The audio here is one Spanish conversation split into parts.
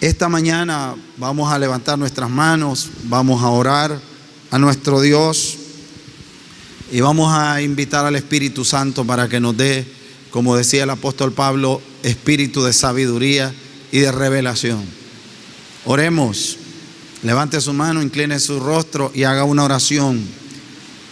Esta mañana vamos a levantar nuestras manos, vamos a orar a nuestro Dios y vamos a invitar al Espíritu Santo para que nos dé, como decía el apóstol Pablo, espíritu de sabiduría y de revelación. Oremos, levante su mano, incline su rostro y haga una oración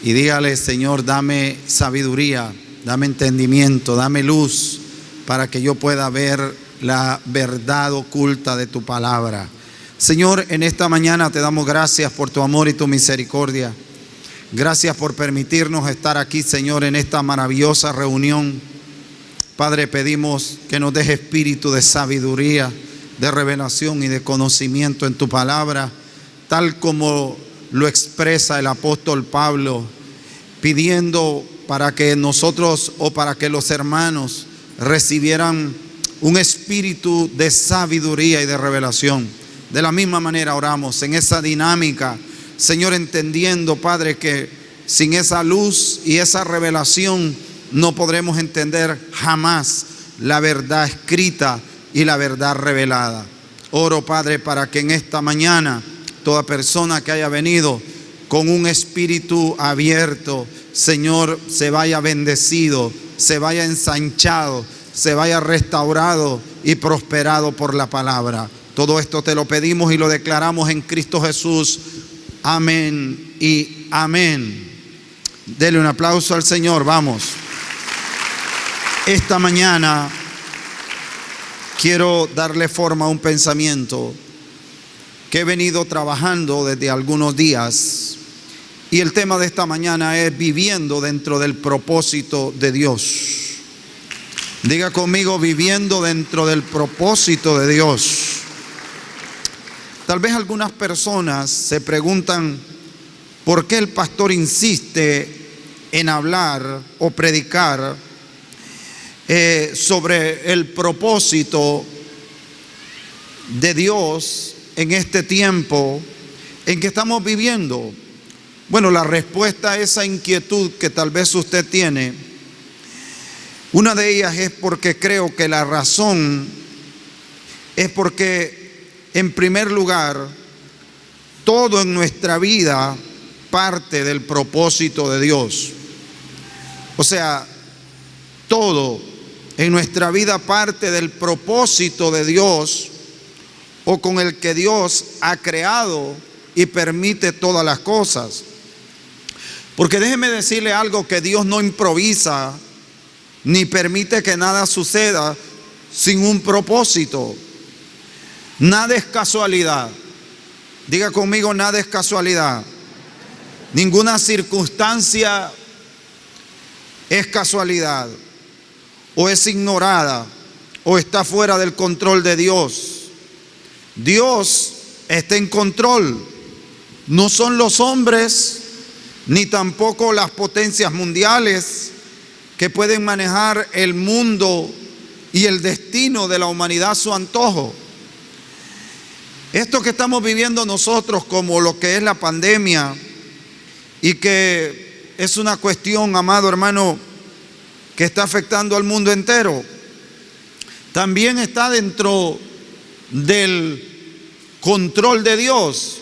y dígale: Señor, dame sabiduría, dame entendimiento, dame luz para que yo pueda ver la verdad oculta de tu palabra. Señor, en esta mañana te damos gracias por tu amor y tu misericordia. Gracias por permitirnos estar aquí, Señor, en esta maravillosa reunión. Padre, pedimos que nos des espíritu de sabiduría, de revelación y de conocimiento en tu palabra, tal como lo expresa el apóstol Pablo, pidiendo para que nosotros o para que los hermanos recibieran un espíritu de sabiduría y de revelación. De la misma manera oramos en esa dinámica, Señor, entendiendo, Padre, que sin esa luz y esa revelación no podremos entender jamás la verdad escrita y la verdad revelada. Oro, Padre, para que en esta mañana toda persona que haya venido con un espíritu abierto, Señor, se vaya bendecido, se vaya ensanchado, se vaya restaurado y prosperado por la palabra. Todo esto te lo pedimos y lo declaramos en Cristo Jesús. Amén y amén. Dele un aplauso al Señor, vamos. Esta mañana quiero darle forma a un pensamiento que he venido trabajando desde algunos días. Y el tema de esta mañana es viviendo dentro del propósito de Dios. Diga conmigo: viviendo dentro del propósito de Dios. Tal vez algunas personas se preguntan por qué el pastor insiste en hablar o predicar sobre el propósito de Dios en este tiempo en que estamos viviendo. Bueno, la respuesta a esa inquietud que tal vez usted tiene, una de ellas es porque creo que la razón es porque, en primer lugar, todo en nuestra vida parte del propósito de Dios. O sea, todo en nuestra vida parte del propósito de Dios, o con el que Dios ha creado y permite todas las cosas. Porque déjeme decirle algo, que Dios no improvisa ni permite que nada suceda sin un propósito. Nada es casualidad. Diga conmigo: nada es casualidad. Ninguna circunstancia es casualidad, o es ignorada, o está fuera del control de Dios. Dios está en control. No son los hombres, ni tampoco las potencias mundiales que pueden manejar el mundo y el destino de la humanidad a su antojo. Esto que estamos viviendo nosotros, como lo que es la pandemia, y que es una cuestión, amado hermano, que está afectando al mundo entero, también está dentro del control de Dios.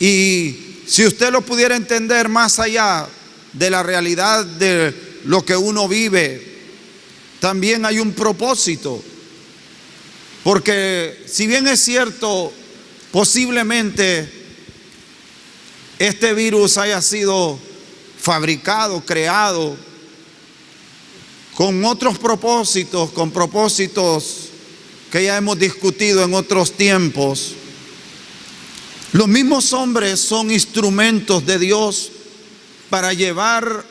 Y si usted lo pudiera entender más allá de la realidad de lo que uno vive, también hay un propósito. Porque si bien es cierto, posiblemente este virus haya sido fabricado, creado con otros propósitos, con propósitos que ya hemos discutido en otros tiempos, los mismos hombres son instrumentos de Dios para llevar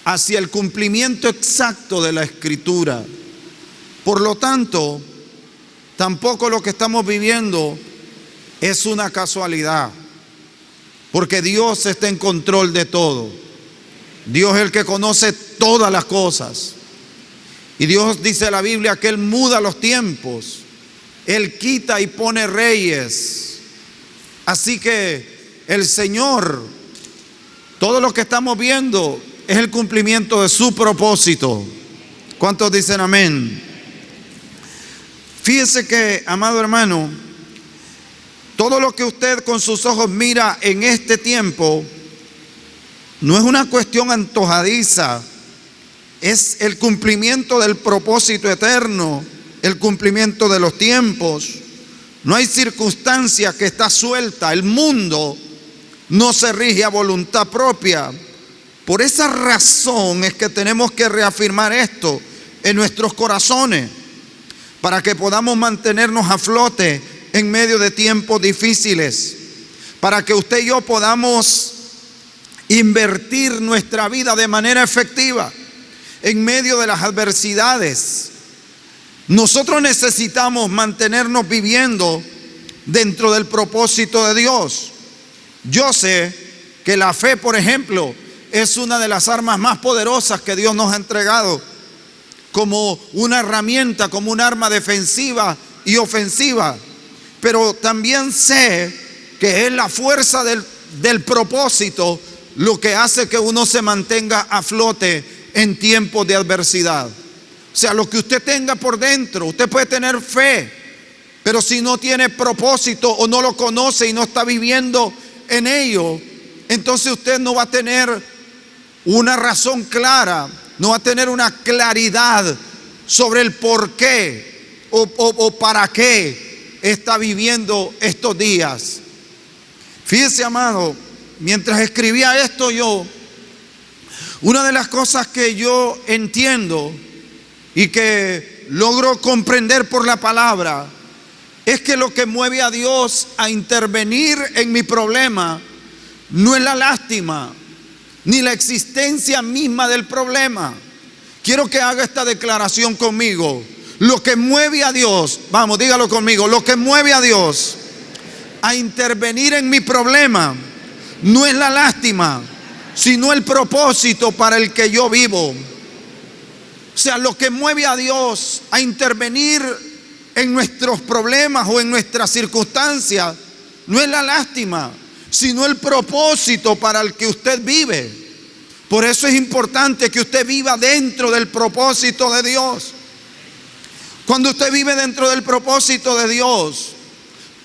hacia el cumplimiento exacto de la Escritura. Por lo tanto, tampoco lo que estamos viviendo es una casualidad, porque Dios está en control de todo. Dios es el que conoce todas las cosas. Y Dios, dice la Biblia, que Él muda los tiempos. Él quita y pone reyes. Así que el Señor, todo lo que estamos viendo es el cumplimiento de su propósito. ¿Cuántos dicen amén? Fíjese que, amado hermano, todo lo que usted con sus ojos mira en este tiempo no es una cuestión antojadiza, es el cumplimiento del propósito eterno, el cumplimiento de los tiempos. No hay circunstancia que está suelta. El mundo no se rige a voluntad propia. Por esa razón es que tenemos que reafirmar esto en nuestros corazones, para que podamos mantenernos a flote en medio de tiempos difíciles, para que usted y yo podamos invertir nuestra vida de manera efectiva en medio de las adversidades. Nosotros necesitamos mantenernos viviendo dentro del propósito de Dios. Yo sé que la fe, por ejemplo, es una de las armas más poderosas que Dios nos ha entregado, como una herramienta, como un arma defensiva y ofensiva. Pero también sé que es la fuerza del propósito lo que hace que uno se mantenga a flote en tiempos de adversidad. O sea, lo que usted tenga por dentro, usted puede tener fe, pero si no tiene propósito o no lo conoce y no está viviendo en ello, entonces usted no va a tener una razón clara, no va a tener una claridad sobre el por qué o para qué está viviendo estos días. Fíjese, amado, mientras escribía esto una de las cosas que yo entiendo y que logro comprender por la palabra es que lo que mueve a Dios a intervenir en mi problema no es la lástima ni la existencia misma del problema. Quiero que haga esta declaración conmigo. Lo que mueve a Dios, vamos, dígalo conmigo, lo que mueve a Dios a intervenir en mi problema no es la lástima, sino el propósito para el que yo vivo. O sea, lo que mueve a Dios a intervenir en nuestros problemas o en nuestras circunstancias no es la lástima, sino el propósito para el que usted vive. Por eso es importante que usted viva dentro del propósito de Dios. Cuando usted vive dentro del propósito de Dios,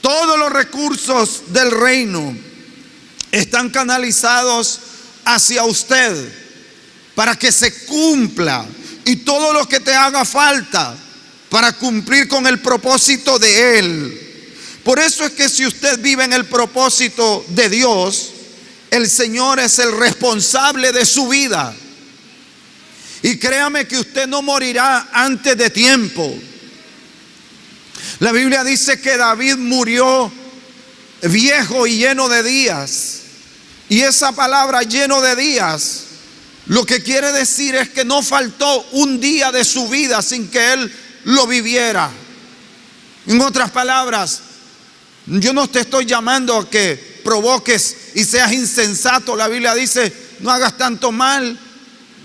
todos los recursos del reino están canalizados hacia usted para que se cumpla, y todo lo que te haga falta para cumplir con el propósito de Él. Por eso es que si usted vive en el propósito de Dios, el Señor es el responsable de su vida. Y créame que usted no morirá antes de tiempo. La Biblia dice que David murió viejo y lleno de días. Y esa palabra lleno de días, lo que quiere decir es que no faltó un día de su vida sin que él lo viviera. En otras palabras, yo no te estoy llamando a que provoques y seas insensato. La Biblia dice, no hagas tanto mal,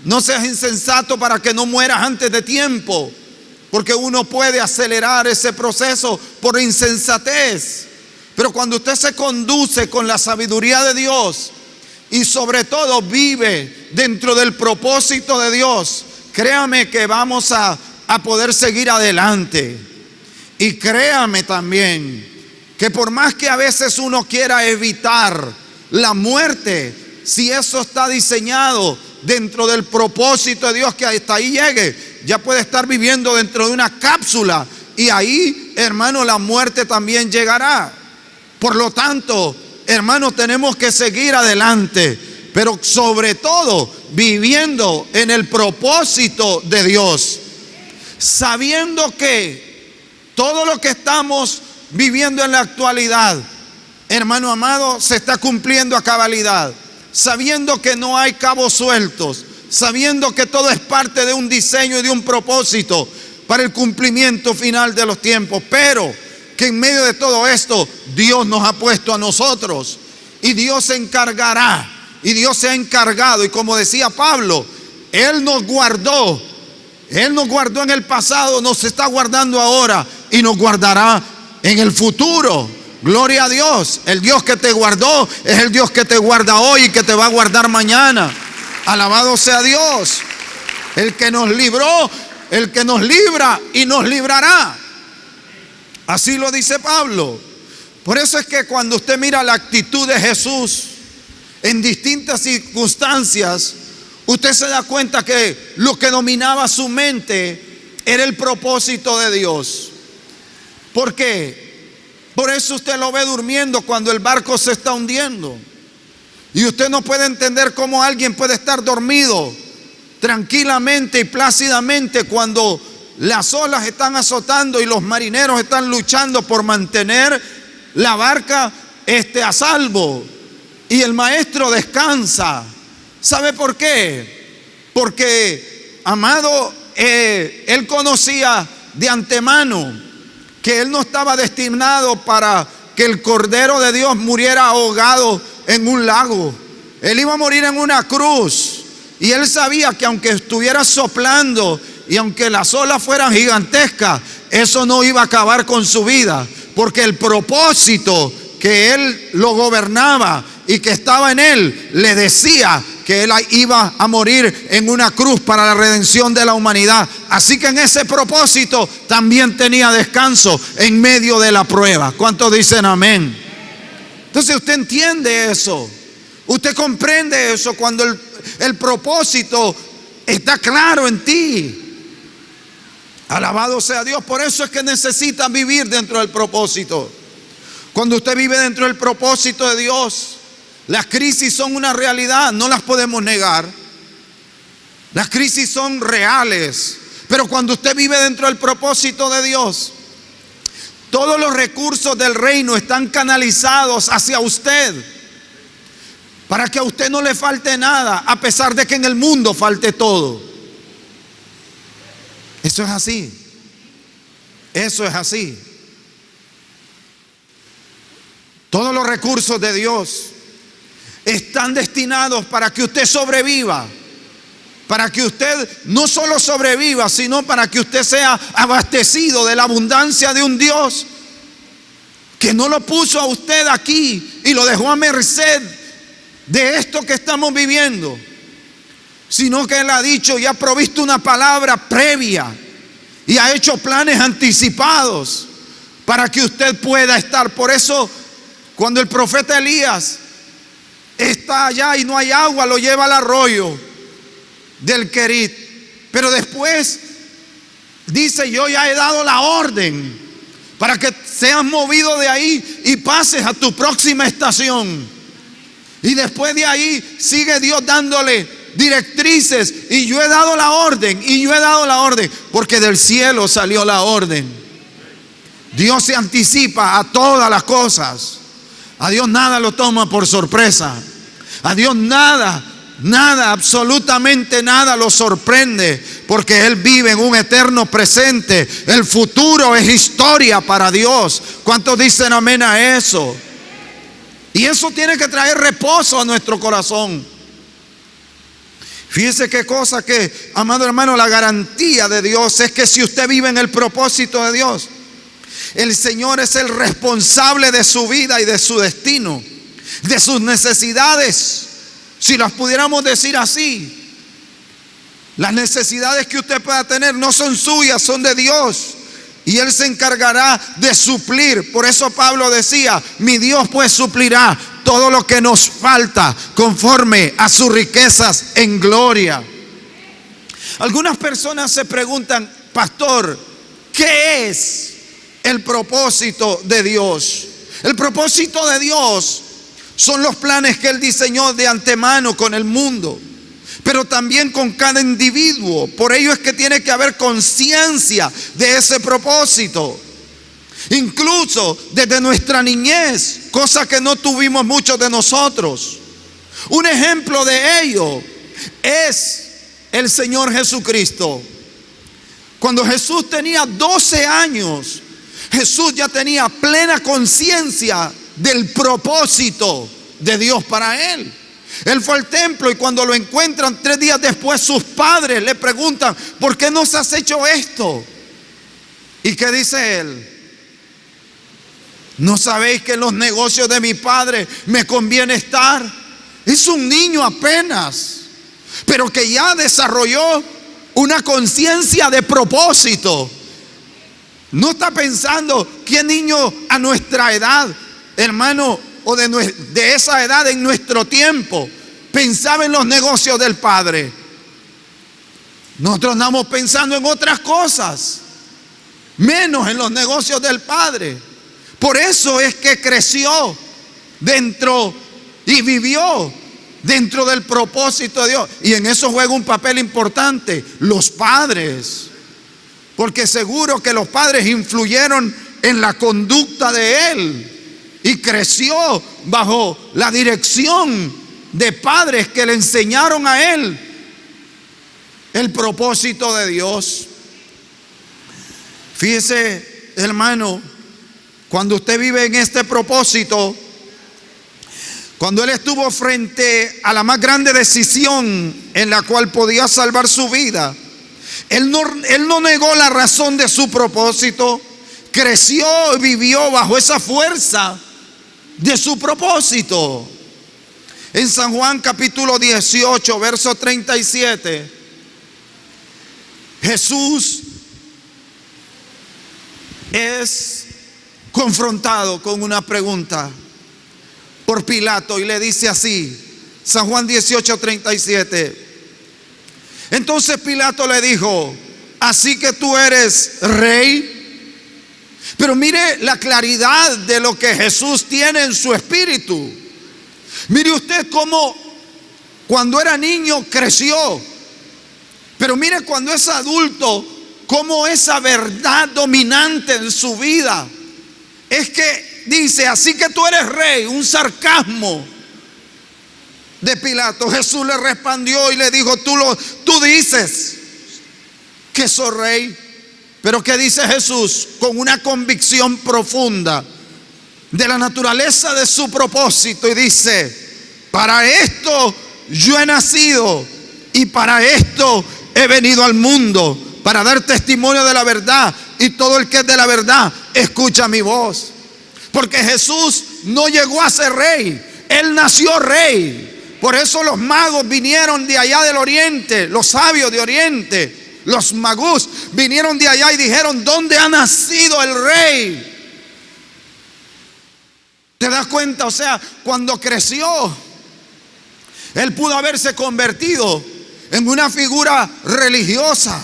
no seas insensato para que no mueras antes de tiempo, porque uno puede acelerar ese proceso por insensatez. Pero cuando usted se conduce con la sabiduría de Dios y sobre todo vive dentro del propósito de Dios, créame que vamos a poder seguir adelante. Y créame también que por más que a veces uno quiera evitar la muerte, si eso está diseñado dentro del propósito de Dios, que hasta ahí llegue, ya puede estar viviendo dentro de una cápsula, y ahí, hermano, la muerte también llegará. Por lo tanto, hermanos, tenemos que seguir adelante, pero sobre todo viviendo en el propósito de Dios, sabiendo que todo lo que estamos viviendo en la actualidad, hermano amado, se está cumpliendo a cabalidad, sabiendo que no hay cabos sueltos, sabiendo que todo es parte de un diseño y de un propósito para el cumplimiento final de los tiempos, pero que en medio de todo esto Dios nos ha puesto a nosotros, y Dios se encargará, y Dios se ha encargado, y como decía Pablo, Él nos guardó en el pasado, nos está guardando ahora y nos guardará en el futuro. Gloria a Dios. El Dios que te guardó es el Dios que te guarda hoy y que te va a guardar mañana. Alabado sea Dios. El que nos libró, el que nos libra y nos librará. Así lo dice Pablo. Por eso es que cuando usted mira la actitud de Jesús en distintas circunstancias, usted se da cuenta que lo que dominaba su mente era el propósito de Dios. ¿Por qué? Por eso usted lo ve durmiendo cuando el barco se está hundiendo. Y usted no puede entender cómo alguien puede estar dormido tranquilamente y plácidamente cuando las olas están azotando y los marineros están luchando por mantener la barca a salvo. Y el maestro descansa. ¿Sabe por qué? Porque, amado, él conocía de antemano que él no estaba destinado para que el Cordero de Dios muriera ahogado en un lago. Él iba a morir en una cruz. Y él sabía que aunque estuviera soplando y aunque las olas fueran gigantescas, eso no iba a acabar con su vida, porque el propósito que él lo gobernaba y que estaba en él le decía que él iba a morir en una cruz para la redención de la humanidad. Así que en ese propósito también tenía descanso en medio de la prueba. ¿Cuántos dicen amén? Entonces usted entiende eso, usted comprende eso cuando el propósito está claro en ti. Alabado sea Dios. Por eso es que necesita vivir dentro del propósito. Cuando usted vive dentro del propósito de Dios, las crisis son una realidad, no las podemos negar. Las crisis son reales. Pero cuando usted vive dentro del propósito de Dios, todos los recursos del reino están canalizados hacia usted, para que a usted no le falte nada, a pesar de que en el mundo falte todo. Eso es así. Eso es así. Todos los recursos de Dios están destinados para que usted sobreviva. Para que usted no solo sobreviva, sino para que usted sea abastecido de la abundancia de un Dios que no lo puso a usted aquí y lo dejó a merced de esto que estamos viviendo, sino que Él ha dicho y ha provisto una palabra previa y ha hecho planes anticipados para que usted pueda estar. Por eso, cuando el profeta Elías está allá y no hay agua, lo lleva al arroyo del Querit. Pero después dice: yo ya he dado la orden para que seas movido de ahí y pases a tu próxima estación. Y después de ahí sigue Dios dándole directrices. Y yo he dado la orden, y yo he dado la orden, porque del cielo salió la orden. Dios se anticipa a todas las cosas. A Dios nada lo toma por sorpresa. A Dios nada, absolutamente nada lo sorprende, porque Él vive en un eterno presente. El futuro es historia para Dios. ¿Cuántos dicen amén a eso? Y eso tiene que traer reposo a nuestro corazón. Fíjese qué cosa que, amado hermano, la garantía de Dios es que si usted vive en el propósito de Dios, el Señor es el responsable de su vida y de su destino, de sus necesidades. Si las pudiéramos decir así, las necesidades que usted pueda tener no son suyas, son de Dios. Y Él se encargará de suplir. Por eso Pablo decía: mi Dios pues suplirá todo lo que nos falta conforme a sus riquezas en gloria. Algunas personas se preguntan: pastor, ¿qué es el propósito de Dios? El propósito de Dios son los planes que Él diseñó de antemano con el mundo, pero también con cada individuo. Por ello es que tiene que haber conciencia de ese propósito. Incluso desde nuestra niñez, cosa que no tuvimos muchos de nosotros. Un ejemplo de ello es el Señor Jesucristo. Cuando Jesús tenía 12 años, Jesús ya tenía plena conciencia del propósito de Dios para Él. Él fue al templo y cuando lo encuentran 3 días después, sus padres le preguntan: ¿por qué nos has hecho esto? ¿Y qué dice Él? ¿No sabéis que en los negocios de mi padre me conviene estar? Es un niño apenas, pero que ya desarrolló una conciencia de propósito. No está pensando qué niño a nuestra edad, hermano, o de esa edad en nuestro tiempo, pensaba en los negocios del Padre. Nosotros andamos pensando en otras cosas, menos en los negocios del Padre. Por eso es que creció dentro y vivió dentro del propósito de Dios. Y en eso juega un papel importante los padres, porque seguro que los padres influyeron en la conducta de él y creció bajo la dirección de padres que le enseñaron a él el propósito de Dios. Fíjese, hermano, cuando usted vive en este propósito, cuando él estuvo frente a la más grande decisión en la cual podía salvar su vida, él no negó la razón de su propósito, creció y vivió bajo esa fuerza de su propósito. En San Juan capítulo 18, verso 37, Jesús es confrontado con una pregunta por Pilato y le dice así, San Juan 18, 37. Entonces Pilato le dijo, ¿así que tú eres rey? Pero mire la claridad de lo que Jesús tiene en su espíritu. Mire usted cómo cuando era niño creció, pero mire cuando es adulto, cómo esa verdad dominante en su vida es que dice, así que tú eres rey, un sarcasmo de Pilato. Jesús le respondió y le dijo, tú dices que soy rey. Pero ¿qué dice Jesús? Con una convicción profunda de la naturaleza de su propósito, y dice, para esto yo he nacido y para esto he venido al mundo, para dar testimonio de la verdad, y todo el que es de la verdad escucha mi voz. Porque Jesús no llegó a ser rey, él nació rey. Por eso los magos vinieron de allá del oriente, los sabios de oriente, los magús vinieron de allá y dijeron, ¿dónde ha nacido el rey? ¿Te das cuenta? O sea, cuando creció, él pudo haberse convertido en una figura religiosa,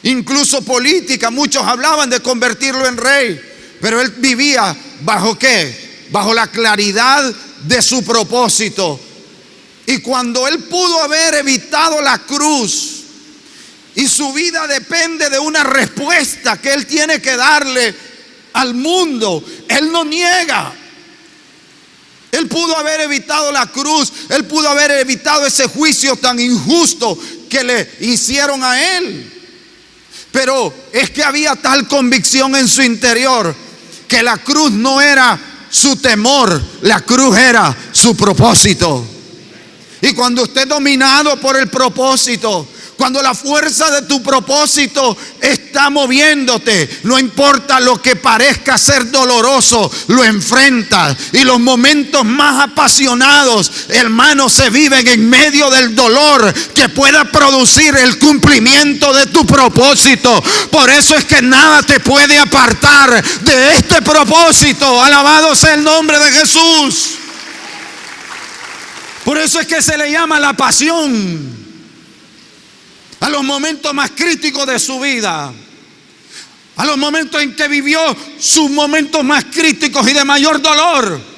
incluso política. Muchos hablaban de convertirlo en rey, pero él vivía ¿bajo qué? Bajo la claridad de su propósito. Y cuando él pudo haber evitado la cruz, y su vida depende de una respuesta que él tiene que darle al mundo, él no niega. Él pudo haber evitado la cruz, él pudo haber evitado ese juicio tan injusto que le hicieron a él. Pero es que había tal convicción en su interior que la cruz no era su temor, la cruz era su propósito. Y cuando usted es dominado por el propósito, cuando la fuerza de tu propósito está moviéndote, no importa lo que parezca ser doloroso, lo enfrentas. Y los momentos más apasionados, hermanos, se viven en medio del dolor que pueda producir el cumplimiento de tu propósito. Por eso es que nada te puede apartar de este propósito. Alabado sea el nombre de Jesús. Por eso es que se le llama la pasión a los momentos más críticos de su vida, a los momentos en que vivió sus momentos más críticos y de mayor dolor.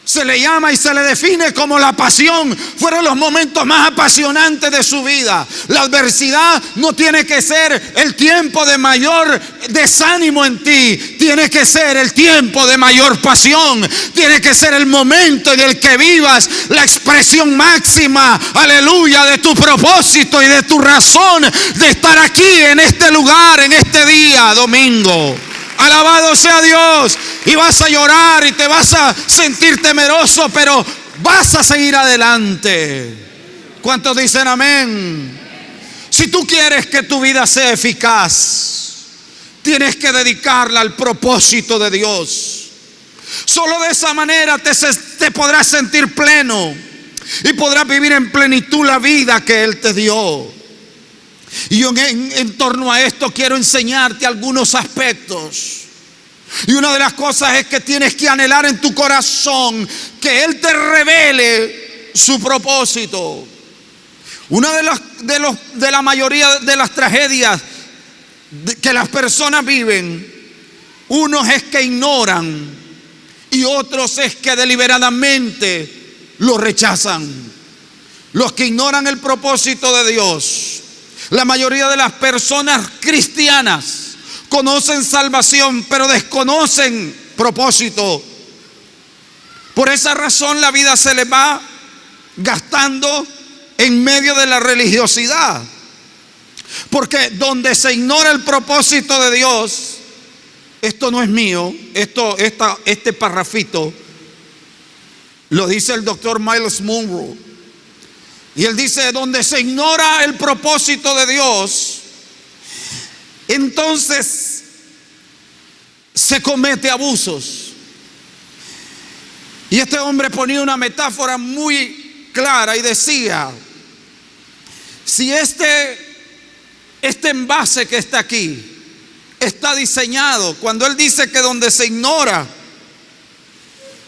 Se le llama y se le define como la pasión. Fueron los momentos más apasionantes de su vida. La adversidad no tiene que ser el tiempo de mayor desánimo en ti, tiene que ser el tiempo de mayor pasión. Tiene que ser el momento en el que vivas la expresión máxima, aleluya, de tu propósito y de tu razón de estar aquí en este lugar, en este día domingo. Alabado sea Dios. Y vas a llorar y te vas a sentir temeroso, pero vas a seguir adelante. ¿Cuántos dicen amén? Si tú quieres que tu vida sea eficaz, tienes que dedicarla al propósito de Dios. Solo de esa manera te podrás sentir pleno y podrás vivir en plenitud la vida que Él te dio. Y yo en torno a esto quiero enseñarte algunos aspectos. Y una de las cosas es que tienes que anhelar en tu corazón que Él te revele su propósito. Una de la mayoría de las tragedias que las personas viven, unos es que ignoran y otros es que deliberadamente lo rechazan. Los que ignoran el propósito de Dios, la mayoría de las personas cristianas conocen salvación, pero desconocen propósito. Por esa razón la vida se les va gastando en medio de la religiosidad. Porque donde se ignora el propósito de Dios, esto no es mío, este parrafito lo dice el doctor Myles Munroe. Y él dice, donde se ignora el propósito de Dios, entonces se comete abusos. Y este hombre ponía una metáfora muy clara y decía, si este envase que está aquí está diseñado, cuando él dice que donde se ignora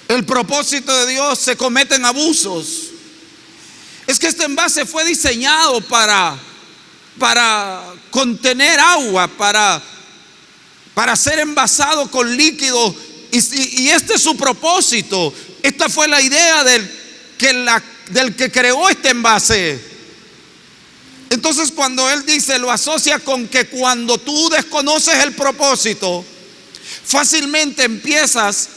el propósito de Dios se cometen abusos, es que este envase fue diseñado para contener agua, para ser envasado con líquido, y este es su propósito. Esta fue la idea del que creó este envase. Entonces cuando él dice, lo asocia con que cuando tú desconoces el propósito, fácilmente empiezas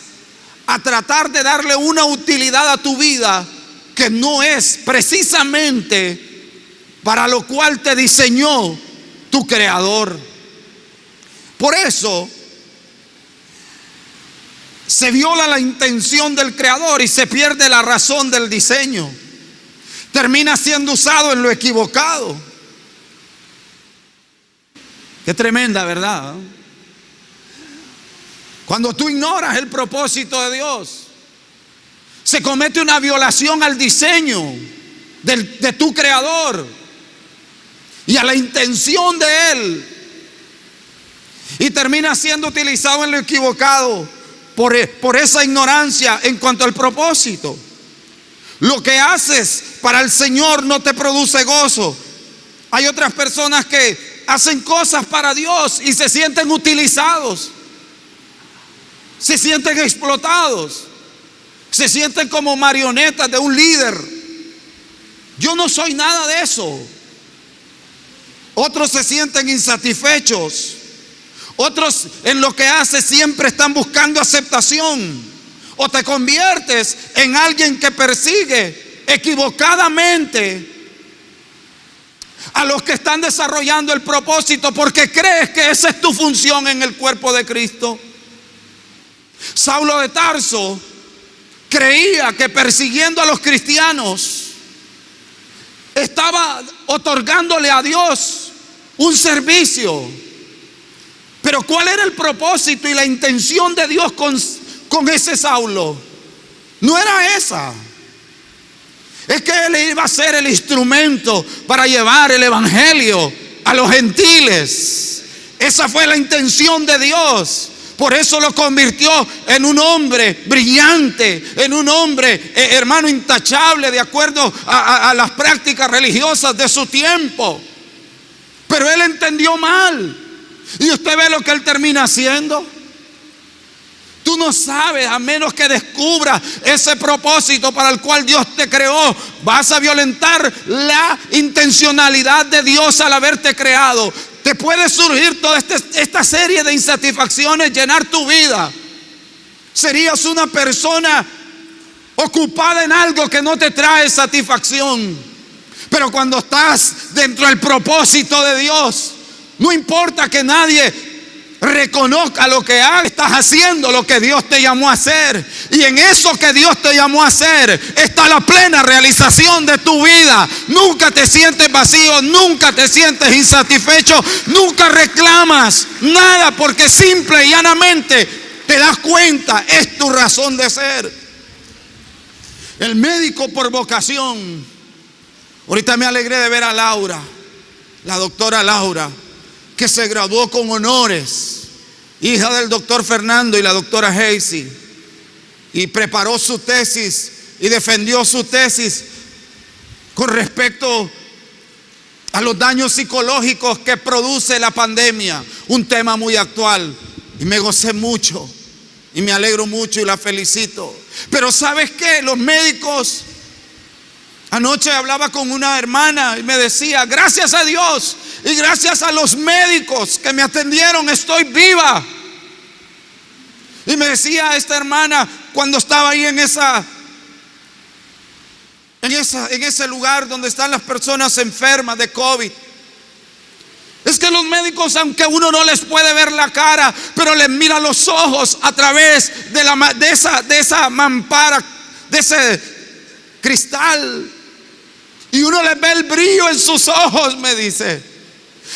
a tratar de darle una utilidad a tu vida que no es precisamente para lo cual te diseñó tu creador. Por eso se viola la intención del creador y se pierde la razón del diseño. Termina siendo usado en lo equivocado. Qué tremenda verdad, ¿no? Cuando tú ignoras el propósito de Dios, se comete una violación al diseño de tu creador y a la intención de Él, y termina siendo utilizado en lo equivocado por esa ignorancia en cuanto al propósito. Lo que haces para el Señor no te produce gozo. Hay otras personas que hacen cosas para Dios y se sienten utilizados, se sienten explotados, se sienten como marionetas de un líder. Yo no soy nada de eso. Otros se sienten insatisfechos. Otros en lo que hace siempre están buscando aceptación. O te conviertes en alguien que persigue equivocadamente a los que están desarrollando el propósito, porque crees que esa es tu función en el cuerpo de Cristo. Saulo de Tarso creía que persiguiendo a los cristianos estaba otorgándole a Dios un servicio. Pero ¿cuál era el propósito y la intención de Dios con ese Saulo? No era esa. Es que él iba a ser el instrumento para llevar el evangelio a los gentiles. Esa fue la intención de Dios. Por eso lo convirtió en un hombre brillante, en un hombre, hermano, intachable de acuerdo a las prácticas religiosas de su tiempo. Pero él entendió mal. Y usted ve lo que él termina haciendo. Tú no sabes, a menos que descubras ese propósito para el cual Dios te creó, vas a violentar la intencionalidad de Dios al haberte creado. Te puede surgir toda esta serie de insatisfacciones, llenar tu vida. Serías una persona ocupada en algo que no te trae satisfacción. Pero cuando estás dentro del propósito de Dios, no importa que nadie reconozca lo que estás haciendo, lo que Dios te llamó a hacer. Y en eso que Dios te llamó a hacer está la plena realización de tu vida. Nunca te sientes vacío, nunca te sientes insatisfecho, nunca reclamas nada, porque simple y llanamente te das cuenta, es tu razón de ser. El médico por vocación. Ahorita me alegré de ver a Laura. la doctora Laura, que se graduó con honores, hija del doctor Fernando y la doctora Hazy, y preparó su tesis y defendió su tesis con respecto a los daños psicológicos que produce la pandemia, un tema muy actual, y me gocé mucho y me alegro mucho y la felicito. Pero ¿sabes qué? Los médicos, anoche hablaba con una hermana y me decía: gracias a Dios y gracias a los médicos que me atendieron, estoy viva. Y me decía esta hermana, cuando estaba ahí en ese lugar donde están las personas enfermas de COVID, es que los médicos, aunque uno no les puede ver la cara, pero les mira los ojos a través de esa mampara, de ese cristal, y uno les ve el brillo en sus ojos, me dice.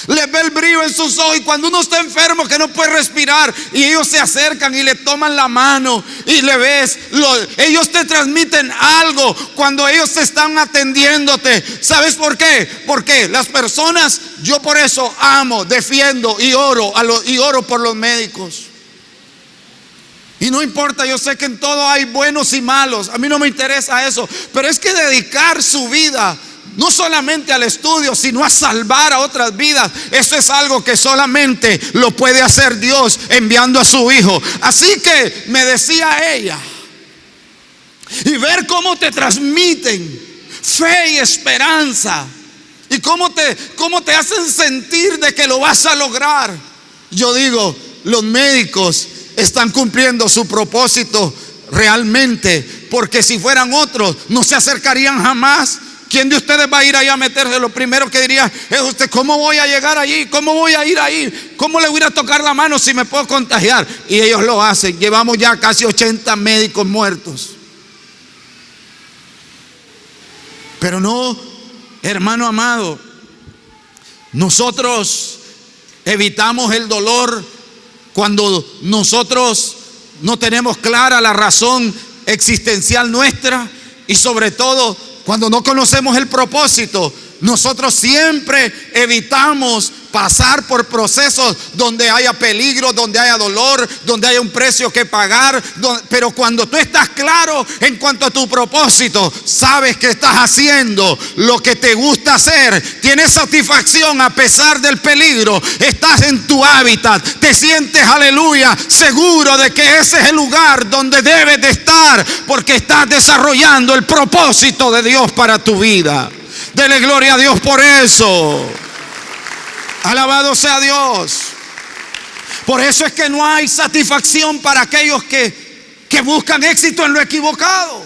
Les ve el brillo en sus ojos. Y cuando uno está enfermo que no puede respirar, y ellos se acercan y le toman la mano y le ves, ellos te transmiten algo cuando ellos están atendiéndote. ¿Sabes por qué? Porque las personas, yo por eso amo, defiendo y oro por los médicos. Y no importa, yo sé que en todo hay buenos y malos, a mí no me interesa eso, pero es que dedicar su vida no solamente al estudio, sino a salvar a otras vidas, eso es algo que solamente lo puede hacer Dios enviando a su Hijo. Así que me decía ella, y ver cómo te transmiten fe y esperanza, y cómo te hacen sentir de que lo vas a lograr. Yo digo, los médicos están cumpliendo su propósito realmente, porque si fueran otros no se acercarían jamás. ¿Quién de ustedes va a ir ahí a meterse? Lo primero que diría es usted: ¿cómo voy a llegar allí? ¿Cómo voy a ir ahí? ¿Cómo le voy a tocar la mano si me puedo contagiar? Y ellos lo hacen. Llevamos ya casi 80 médicos muertos. Pero no, hermano amado, nosotros evitamos el dolor cuando nosotros no tenemos clara la razón existencial nuestra, y sobre todo cuando no conocemos el propósito. Nosotros siempre evitamos pasar por procesos donde haya peligro, donde haya dolor, donde haya un precio que pagar. Pero cuando tú estás claro en cuanto a tu propósito, sabes que estás haciendo lo que te gusta hacer, tienes satisfacción a pesar del peligro, estás en tu hábitat, te sientes, aleluya, seguro de que ese es el lugar donde debes de estar, porque estás desarrollando el propósito de Dios para tu vida. Dele gloria a Dios por eso. Alabado sea Dios. Por eso es que no hay satisfacción para aquellos que buscan éxito en lo equivocado.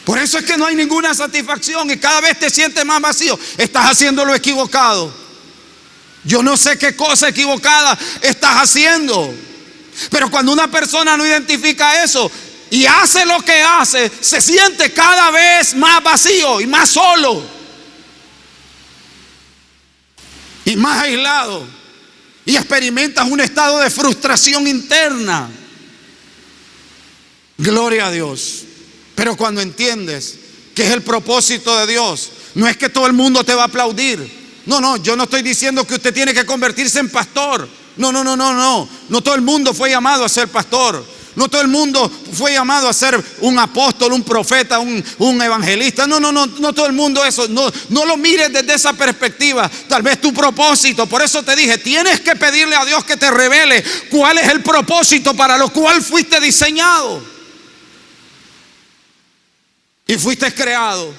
Por eso es que no hay ninguna satisfacción y cada vez te sientes más vacío. Estás haciendo lo equivocado. Yo no sé qué cosa equivocada estás haciendo, pero cuando una persona no identifica eso y hace lo que hace, se siente cada vez más vacío y más solo y más aislado, y experimentas un estado de frustración interna. Gloria a Dios. Pero cuando entiendes que es el propósito de Dios, no es que todo el mundo te va a aplaudir. No, yo no estoy diciendo que usted tiene que convertirse en pastor. No todo el mundo fue llamado a ser pastor. No todo el mundo fue llamado a ser un apóstol, un profeta, un evangelista. No todo el mundo eso. No lo mires desde esa perspectiva. Tal vez tu propósito. Por eso te dije, tienes que pedirle a Dios que te revele cuál es el propósito para lo cual fuiste diseñado y fuiste creado,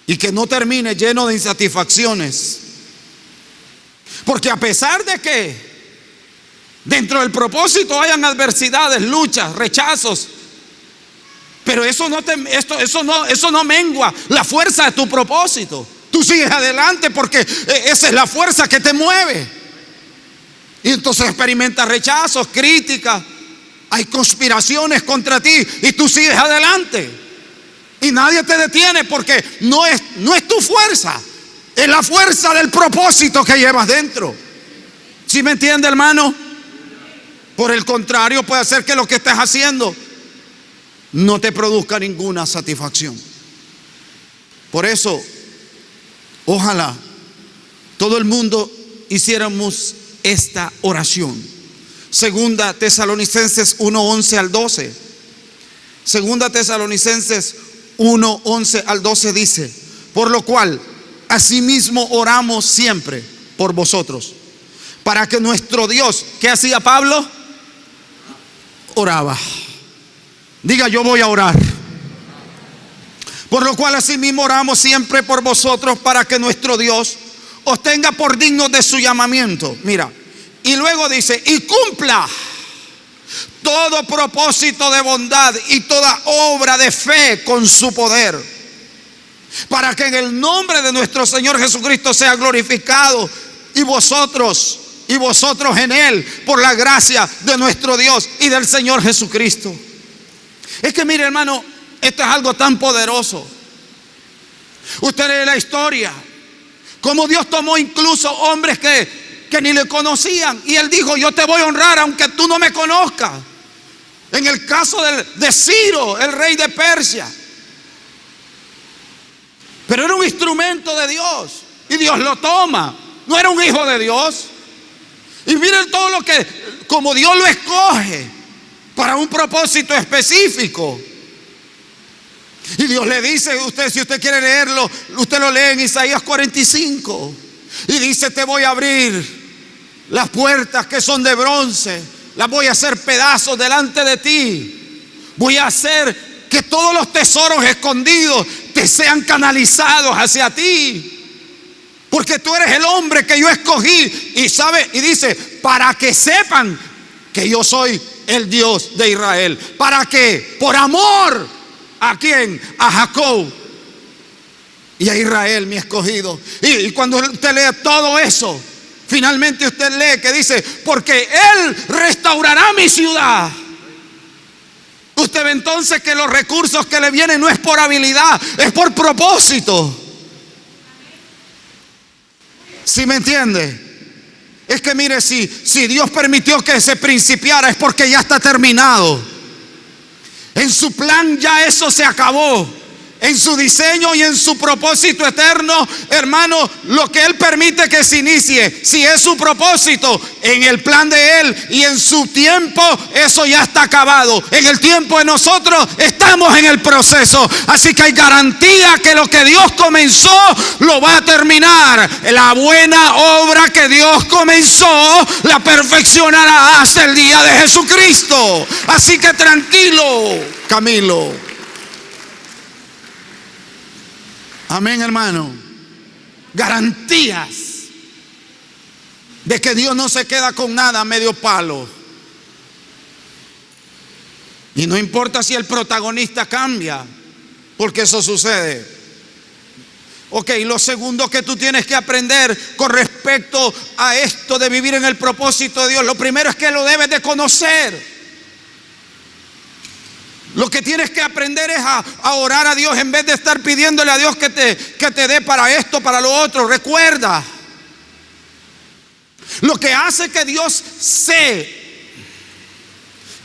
y que no termine lleno de insatisfacciones. Porque a pesar de que dentro del propósito hayan adversidades, luchas, rechazos, pero eso no mengua la fuerza de tu propósito. Tú sigues adelante porque esa es la fuerza que te mueve. Y entonces experimentas rechazos, críticas, hay conspiraciones contra ti y tú sigues adelante. Y nadie te detiene porque no es tu fuerza, es la fuerza del propósito que llevas dentro. ¿Sí me entiende, hermano? Por el contrario, puede ser que lo que estés haciendo no te produzca ninguna satisfacción. Por eso, ojalá todo el mundo hiciéramos esta oración. Segunda Tesalonicenses 1:11 al 12. Segunda Tesalonicenses 1:11 al 12 dice: por lo cual, asimismo oramos siempre por vosotros, para que nuestro Dios, ¿qué hacía Pablo? Oraba. Diga: yo voy a orar. Por lo cual asimismo oramos siempre por vosotros, para que nuestro Dios os tenga por dignos de su llamamiento. Mira, y luego dice: y cumpla todo propósito de bondad y toda obra de fe con su poder, para que en el nombre de nuestro Señor Jesucristo sea glorificado, y vosotros en Él, por la gracia de nuestro Dios y del Señor Jesucristo. Es que mire, hermano, esto es algo tan poderoso. Usted lee la historia, como Dios tomó incluso hombres que ni le conocían, y Él dijo: yo te voy a honrar aunque tú no me conozcas. En el caso de Ciro, el rey de Persia, pero era un instrumento de Dios, y Dios lo toma. No era un hijo de Dios. Y miren todo lo que, como Dios lo escoge para un propósito específico. Y Dios le dice, si usted quiere leerlo, usted lo lee en Isaías 45. Y dice: te voy a abrir las puertas que son de bronce, las voy a hacer pedazos delante de ti. Voy a hacer que todos los tesoros escondidos te sean canalizados hacia ti, porque tú eres el hombre que yo escogí. Y sabe, y dice: para que sepan que yo soy el Dios de Israel. Para que, por amor, ¿a quién? A Jacob y a Israel, mi escogido. Y cuando usted lee todo eso, finalmente usted lee que dice: porque Él restaurará mi ciudad. Usted ve entonces que los recursos que le vienen no es por habilidad, es por propósito. ¿Sí me entiende? Es que mire, si Dios permitió que se principiara, es porque ya está terminado. En su plan ya eso se acabó. En su diseño y en su propósito eterno, hermano, lo que Él permite que se inicie, si es su propósito, en el plan de Él y en su tiempo, eso ya está acabado. En el tiempo de nosotros estamos en el proceso. Así que hay garantía que lo que Dios comenzó lo va a terminar. La buena obra que Dios comenzó la perfeccionará hasta el día de Jesucristo. Así que tranquilo, Camilo. Amén, hermano. Garantías de que Dios no se queda con nada a medio palo. Y no importa si el protagonista cambia, porque eso sucede. Ok, lo segundo que tú tienes que aprender con respecto a esto de vivir en el propósito de Dios, lo primero es que lo debes de conocer. Lo que tienes que aprender es a orar a Dios en vez de estar pidiéndole a Dios que te dé para esto, para lo otro. Recuerda, lo que hace que Dios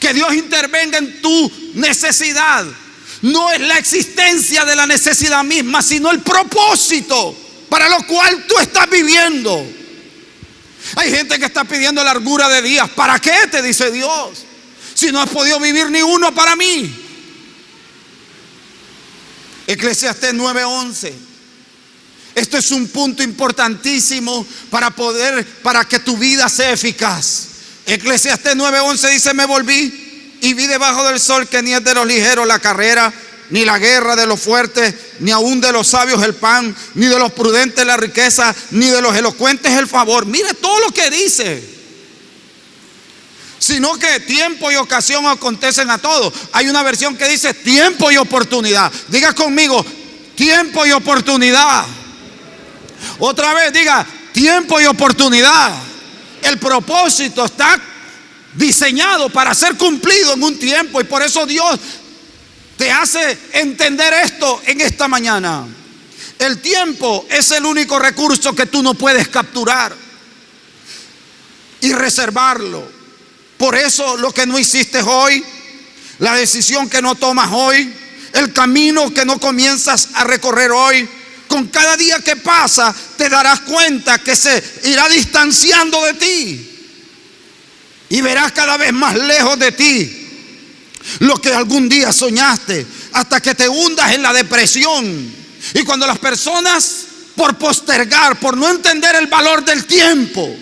que Dios intervenga en tu necesidad, no es la existencia de la necesidad misma, sino el propósito para lo cual tú estás viviendo. Hay gente que está pidiendo largura de días. ¿Para qué? Te dice Dios, si no has podido vivir ni uno para mí. Eclesiastés 9:11. Esto es un punto importantísimo para que tu vida sea eficaz. Eclesiastés 9:11 dice: me volví y vi debajo del sol que ni es de los ligeros la carrera, ni la guerra de los fuertes, ni aún de los sabios el pan, ni de los prudentes la riqueza, ni de los elocuentes el favor. Mire todo lo que dice. Sino que tiempo y ocasión acontecen a todos. Hay una versión que dice tiempo y oportunidad. Diga conmigo: tiempo y oportunidad. Otra vez diga: tiempo y oportunidad. El propósito está diseñado para ser cumplido en un tiempo, y por eso Dios te hace entender esto en esta mañana. El tiempo es el único recurso que tú no puedes capturar y reservarlo. Por eso lo que no hiciste hoy, la decisión que no tomas hoy, el camino que no comienzas a recorrer hoy, con cada día que pasa te darás cuenta que se irá distanciando de ti. Y verás cada vez más lejos de ti lo que algún día soñaste, hasta que te hundas en la depresión. Y cuando las personas, por postergar, por no entender el valor del tiempo,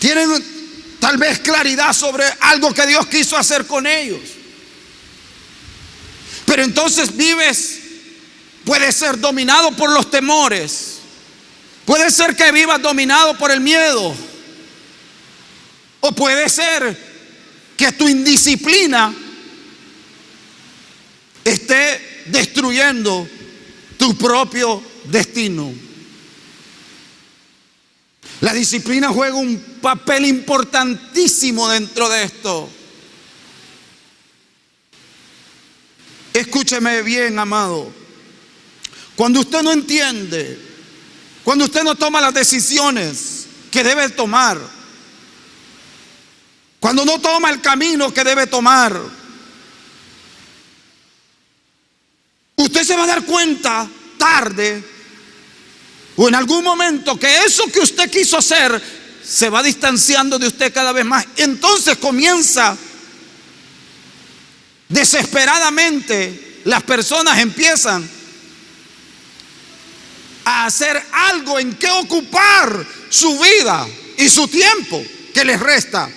tienen tal vez claridad sobre algo que Dios quiso hacer con ellos, pero entonces vives, puede ser dominado por los temores, puede ser que vivas dominado por el miedo, o puede ser que tu indisciplina esté destruyendo tu propio destino. La disciplina juega un papel importantísimo dentro de esto. Escúcheme bien, amado. Cuando usted no entiende, cuando usted no toma las decisiones que debe tomar, cuando no toma el camino que debe tomar, usted se va a dar cuenta tarde o en algún momento que eso que usted quiso hacer se va distanciando de usted cada vez más. Entonces comienza desesperadamente, las personas empiezan a hacer algo en que ocupar su vida y su tiempo que les resta.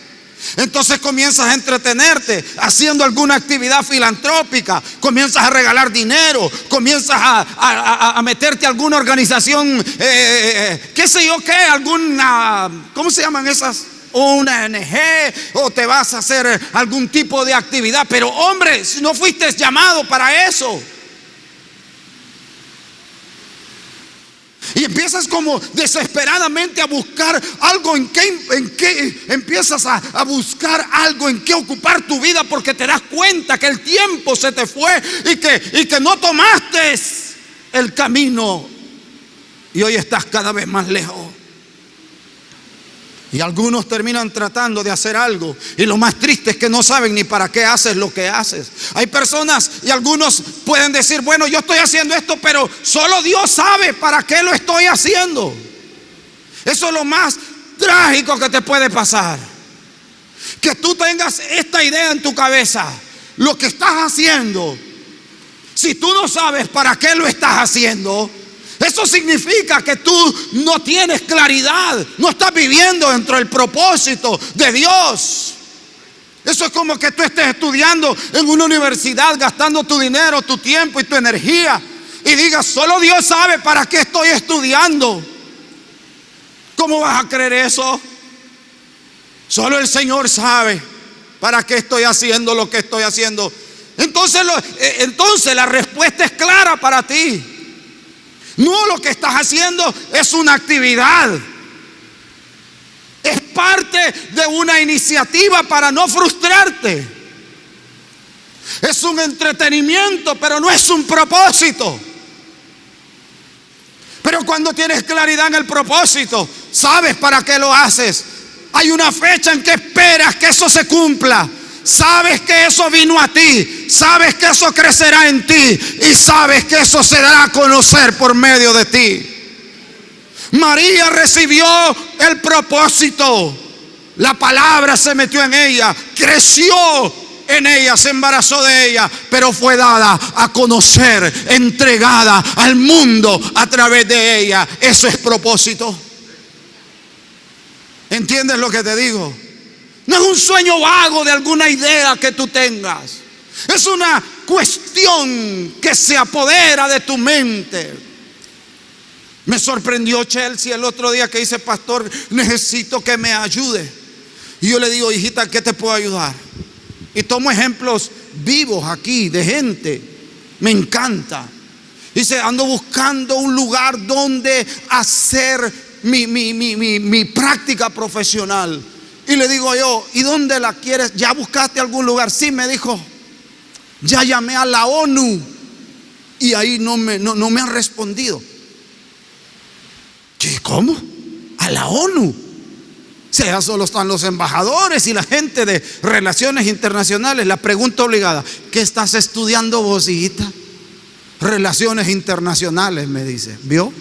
Entonces comienzas a entretenerte haciendo alguna actividad filantrópica, comienzas a regalar dinero, comienzas a meterte a alguna organización, qué sé yo qué, alguna, ¿cómo se llaman esas? Una ONG, o te vas a hacer algún tipo de actividad. Pero hombre, si no fuiste llamado para eso. Y empiezas como desesperadamente a buscar algo en que empiezas a buscar algo en que ocupar tu vida, porque te das cuenta que el tiempo se te fue y que no tomaste el camino, y hoy estás cada vez más lejos. Y algunos terminan tratando de hacer algo, y lo más triste es que no saben ni para qué haces lo que haces. Hay personas y algunos pueden decir: bueno, yo estoy haciendo esto, pero solo Dios sabe para qué lo estoy haciendo. Eso es lo más trágico que te puede pasar, que tú tengas esta idea en tu cabeza. Lo que estás haciendo, si tú no sabes para qué lo estás haciendo, eso significa que tú no tienes claridad, no estás viviendo dentro del propósito de Dios. Eso es como que tú estés estudiando en una universidad, gastando tu dinero, tu tiempo y tu energía, y digas: solo Dios sabe para qué estoy estudiando. ¿Cómo vas a creer eso? Solo el Señor sabe para qué estoy haciendo lo que estoy haciendo. Entonces la respuesta es clara para ti. No, lo que estás haciendo es una actividad, es parte de una iniciativa para no frustrarte. Es un entretenimiento, pero no es un propósito. Pero cuando tienes claridad en el propósito, sabes para qué lo haces. Hay una fecha en que esperas que eso se cumpla. Sabes que eso vino a ti, sabes que eso crecerá en ti, y sabes que eso se dará a conocer por medio de ti. María recibió el propósito, la palabra se metió en ella, creció en ella, se embarazó de ella, pero fue dada a conocer, entregada al mundo a través de ella. Eso es propósito. ¿Entiendes lo que te digo? No es un sueño vago de alguna idea que tú tengas. Es una cuestión que se apodera de tu mente. Me sorprendió Chelsea el otro día que dice: pastor, necesito que me ayude. Y yo le digo: hijita, ¿qué te puedo ayudar? Y tomo ejemplos vivos aquí de gente. Me encanta. Dice: ando buscando un lugar donde hacer mi práctica profesional. Y le digo yo: ¿y dónde la quieres? ¿Ya buscaste algún lugar? Sí, me dijo: ya llamé a la ONU y ahí no me han respondido. ¿Qué? ¿Cómo? ¿A la ONU? O sea, solo están los embajadores y la gente de relaciones internacionales. La pregunta obligada: ¿qué estás estudiando vos, hijita? relaciones internacionales, me dice. ¿Vio?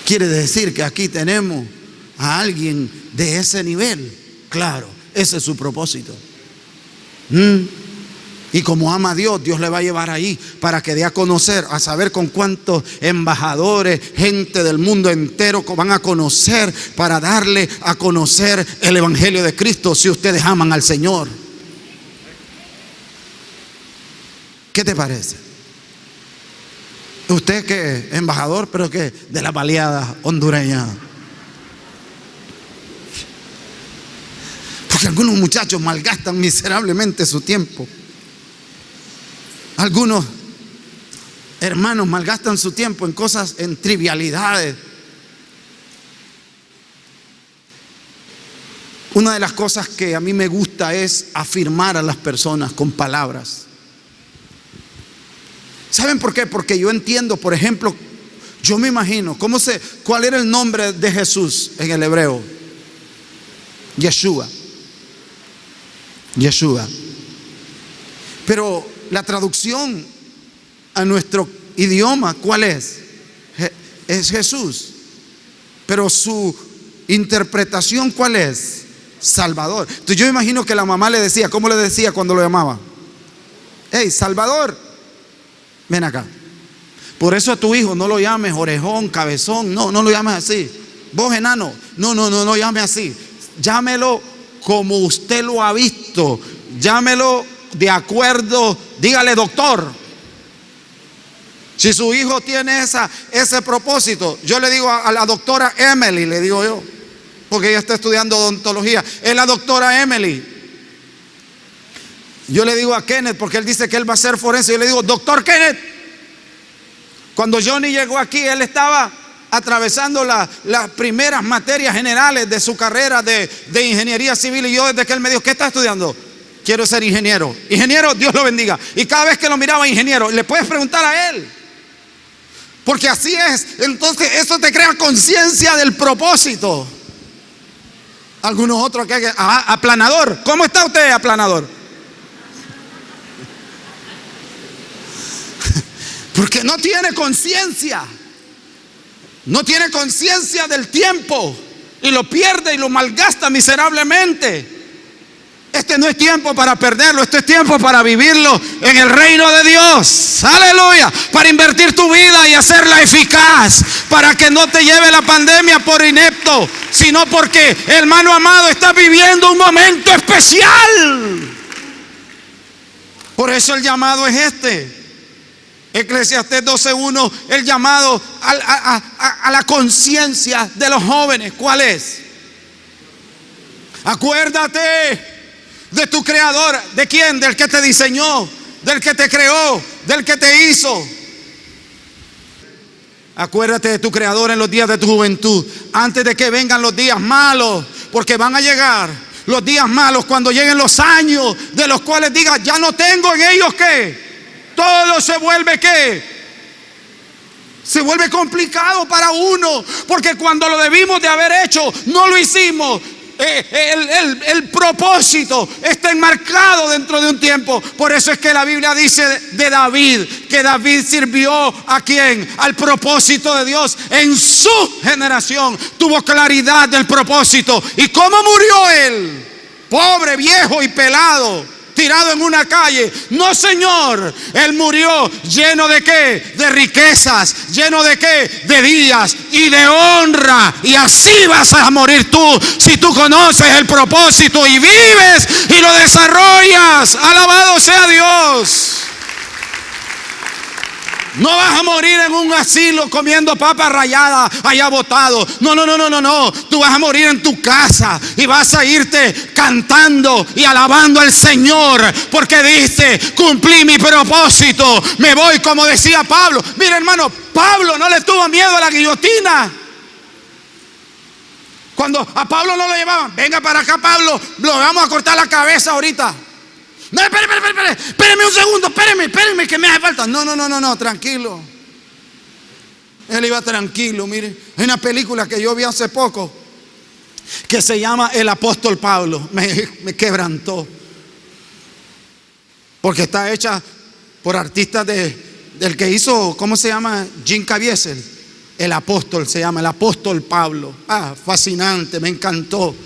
Quiere decir que aquí tenemos a alguien de ese nivel. Claro, ese es su propósito. Y como ama a Dios, Dios le va a llevar ahí para que dé a conocer, a saber con cuántos embajadores, gente del mundo entero van a conocer, para darle a conocer el evangelio de Cristo, si ustedes aman al Señor. ¿Qué te parece? Usted que es embajador, pero que de la baleada hondureña. Porque algunos muchachos malgastan miserablemente su tiempo. Algunos hermanos malgastan su tiempo en cosas, en trivialidades. Una de las cosas que a mí me gusta es afirmar a las personas con palabras. ¿Saben por qué? Porque yo entiendo, por ejemplo, yo me imagino, ¿cuál era el nombre de Jesús en el hebreo? Yeshua. Yeshua. Pero la traducción a nuestro idioma, ¿cuál es? Es Jesús. Pero su interpretación, ¿cuál es? Salvador. Entonces yo imagino que la mamá le decía, ¿cómo le decía cuando lo llamaba? Hey, Salvador, ven acá. Por eso a tu hijo no lo llames orejón, cabezón, no lo llames así. Vos enano, no llame así. Llámelo como usted lo ha visto. Llámelo de acuerdo, dígale doctor. Si su hijo tiene ese propósito, yo le digo a la doctora Emily, le digo yo, porque ella está estudiando odontología, es la doctora Emily. Yo le digo a Kenneth, porque él dice que él va a ser forense, yo le digo, doctor Kenneth. Cuando Johnny llegó aquí, él estaba atravesando las primeras materias generales de su carrera de ingeniería civil, y yo desde que él me dijo, ¿qué está estudiando? Quiero ser ingeniero. Ingeniero, Dios lo bendiga. Y cada vez que lo miraba, ingeniero, le puedes preguntar a él, porque así es. Entonces eso te crea conciencia del propósito. Algunos otros que aplanador. ¿Cómo está usted, aplanador? Porque no tiene conciencia. No tiene conciencia del tiempo y lo pierde y lo malgasta miserablemente. Este no es tiempo para perderlo, este es tiempo para vivirlo en el reino de Dios. Aleluya. Para invertir tu vida y hacerla eficaz, para que no te lleve la pandemia por inepto, sino porque, hermano amado, estás viviendo un momento especial. Por eso el llamado es este. Eclesiastés 12:1, el llamado a la conciencia de los jóvenes. ¿Cuál es? Acuérdate de tu creador. ¿De quién? Del que te diseñó, del que te creó, del que te hizo. Acuérdate de tu creador en los días de tu juventud, antes de que vengan los días malos, porque van a llegar los días malos cuando lleguen los años de los cuales digas, ya no tengo en ellos ¿qué? Todo se vuelve ¿qué? Se vuelve complicado para uno, porque cuando lo debimos de haber hecho, no lo hicimos. El propósito está enmarcado dentro de un tiempo. Por eso es que la Biblia dice de David, que David sirvió ¿a quién? Al propósito de Dios. En su generación tuvo claridad del propósito. ¿Y cómo murió él? Pobre, viejo y pelado, tirado en una calle. No, señor, él murió lleno de ¿qué? De riquezas, lleno de ¿qué? De días y de honra. Y así vas a morir tú, si tú conoces el propósito y vives y lo desarrollas. Alabado sea Dios. No vas a morir en un asilo comiendo papas ralladas allá botado. No. Tú vas a morir en tu casa y vas a irte cantando y alabando al Señor, porque dice, cumplí mi propósito. Me voy, como decía Pablo. Mira, hermano, Pablo no le tuvo miedo a la guillotina. Cuando a Pablo no lo llevaban, venga para acá, Pablo, lo vamos a cortar la cabeza ahorita. No, espéreme un segundo, espéreme, que me hace falta. No, tranquilo. Él iba tranquilo, mire. Hay una película que yo vi hace poco que se llama El Apóstol Pablo. Me quebrantó. porque está hecha por artistas del que hizo, ¿cómo se llama? Jim Caviezel. El apóstol se llama, el apóstol Pablo. Fascinante, me encantó.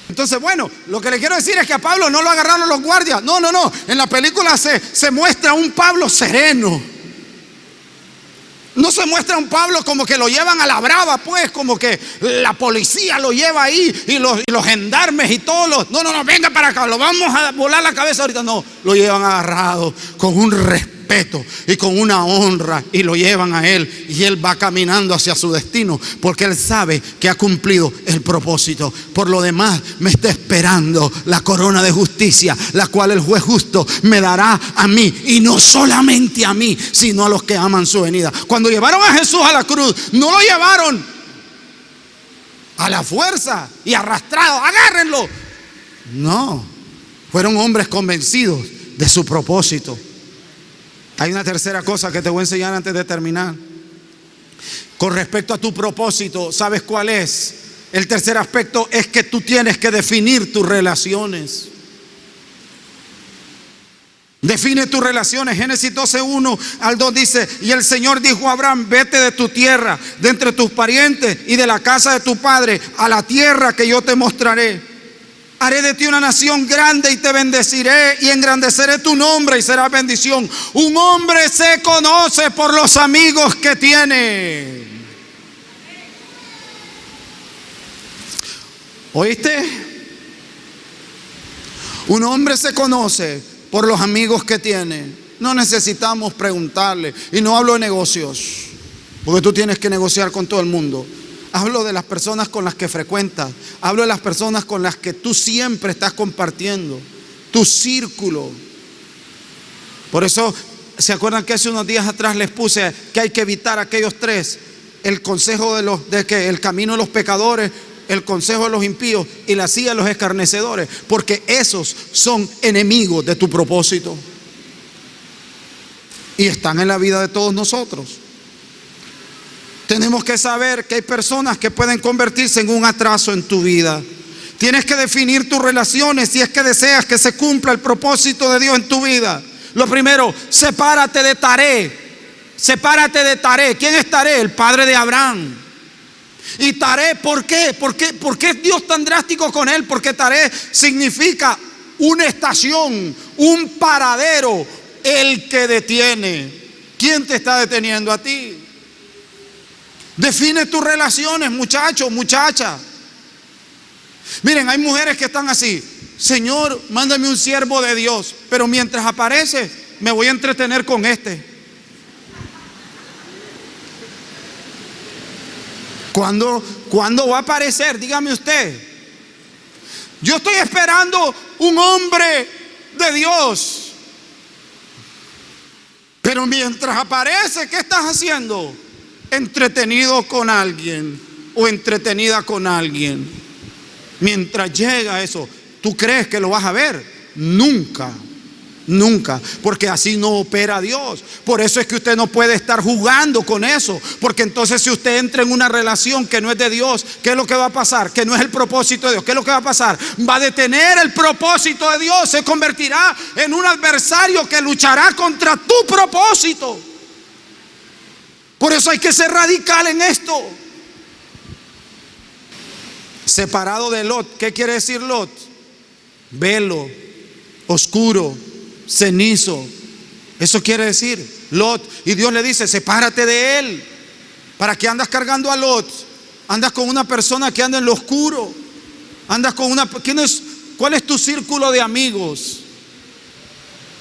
Entonces, bueno, lo que le quiero decir es que a Pablo no lo agarraron los guardias. No. En la película se muestra un Pablo sereno. No se muestra un Pablo como que lo llevan a la brava, pues, como que la policía lo lleva ahí y los gendarmes y todos los... No, venga para acá, lo vamos a volar la cabeza ahorita. No, lo llevan agarrado con un respeto y con una honra y lo llevan a él. Y él va caminando hacia su destino porque él sabe que ha cumplido el propósito. Por lo demás, me está esperando la corona de justicia, la cual el juez justo me dará a mí, y no solamente a mí, sino a los que aman su venida. Cuando llevaron a Jesús a la cruz, no lo llevaron a la fuerza y arrastrado, agárrenlo. No, fueron hombres convencidos de su propósito. Hay una tercera cosa que te voy a enseñar antes de terminar. Con respecto a tu propósito, ¿sabes cuál es? El tercer aspecto es que tú tienes que definir tus relaciones. Define tus relaciones. Génesis 12:1 al 2 dice: y el Señor dijo a Abraham: vete de tu tierra, de entre tus parientes y de la casa de tu padre, a la tierra que yo te mostraré. Haré de ti una nación grande y te bendeciré y engrandeceré tu nombre y será bendición. Un hombre se conoce por los amigos que tiene. ¿Oíste? Un hombre se conoce por los amigos que tiene. No necesitamos preguntarle. Y no hablo de negocios, porque tú tienes que negociar con todo el mundo. Hablo de las personas con las que frecuentas. Hablo de las personas con las que tú siempre estás compartiendo. Tu círculo. Por eso, ¿se acuerdan que hace unos días atrás les puse que hay que evitar aquellos tres? El consejo el camino de los pecadores, el consejo de los impíos y la silla de los escarnecedores. Porque esos son enemigos de tu propósito. Y están en la vida de todos nosotros. Tenemos que saber que hay personas que pueden convertirse en un atraso en tu vida. Tienes que definir tus relaciones si es que deseas que se cumpla el propósito de Dios en tu vida. Lo primero, sepárate de Taré. Sepárate de Taré. ¿Quién es Taré? El padre de Abraham. Y Taré, ¿por qué? ¿Por qué es Dios tan drástico con él? Porque Taré significa una estación, un paradero, el que detiene. ¿Quién te está deteniendo a ti? Define tus relaciones, muchacho, muchacha. Miren, hay mujeres que están así: Señor, mándame un siervo de Dios, pero mientras aparece, me voy a entretener con este. ¿Cuándo va a aparecer? Dígame usted. Yo estoy esperando un hombre de Dios, pero mientras aparece, ¿qué estás haciendo? Entretenido con alguien o entretenida con alguien. Mientras llega eso, ¿tú crees que lo vas a ver? Nunca, nunca, porque así no opera Dios. Por eso es que usted no puede estar jugando con eso, porque entonces si usted entra en una relación que no es de Dios, ¿qué es lo que va a pasar? Que no es el propósito de Dios. ¿Qué es lo que va a pasar? Va a detener el propósito de Dios, se convertirá en un adversario que luchará contra tu propósito. Por eso hay que ser radical en esto. Separado de Lot. ¿Qué quiere decir Lot? Velo, oscuro, cenizo. Eso quiere decir Lot. Y Dios le dice: sepárate de él. ¿Para qué andas cargando a Lot? Andas con una persona que anda en lo oscuro. Andas con una... ¿Cuál es tu círculo de amigos?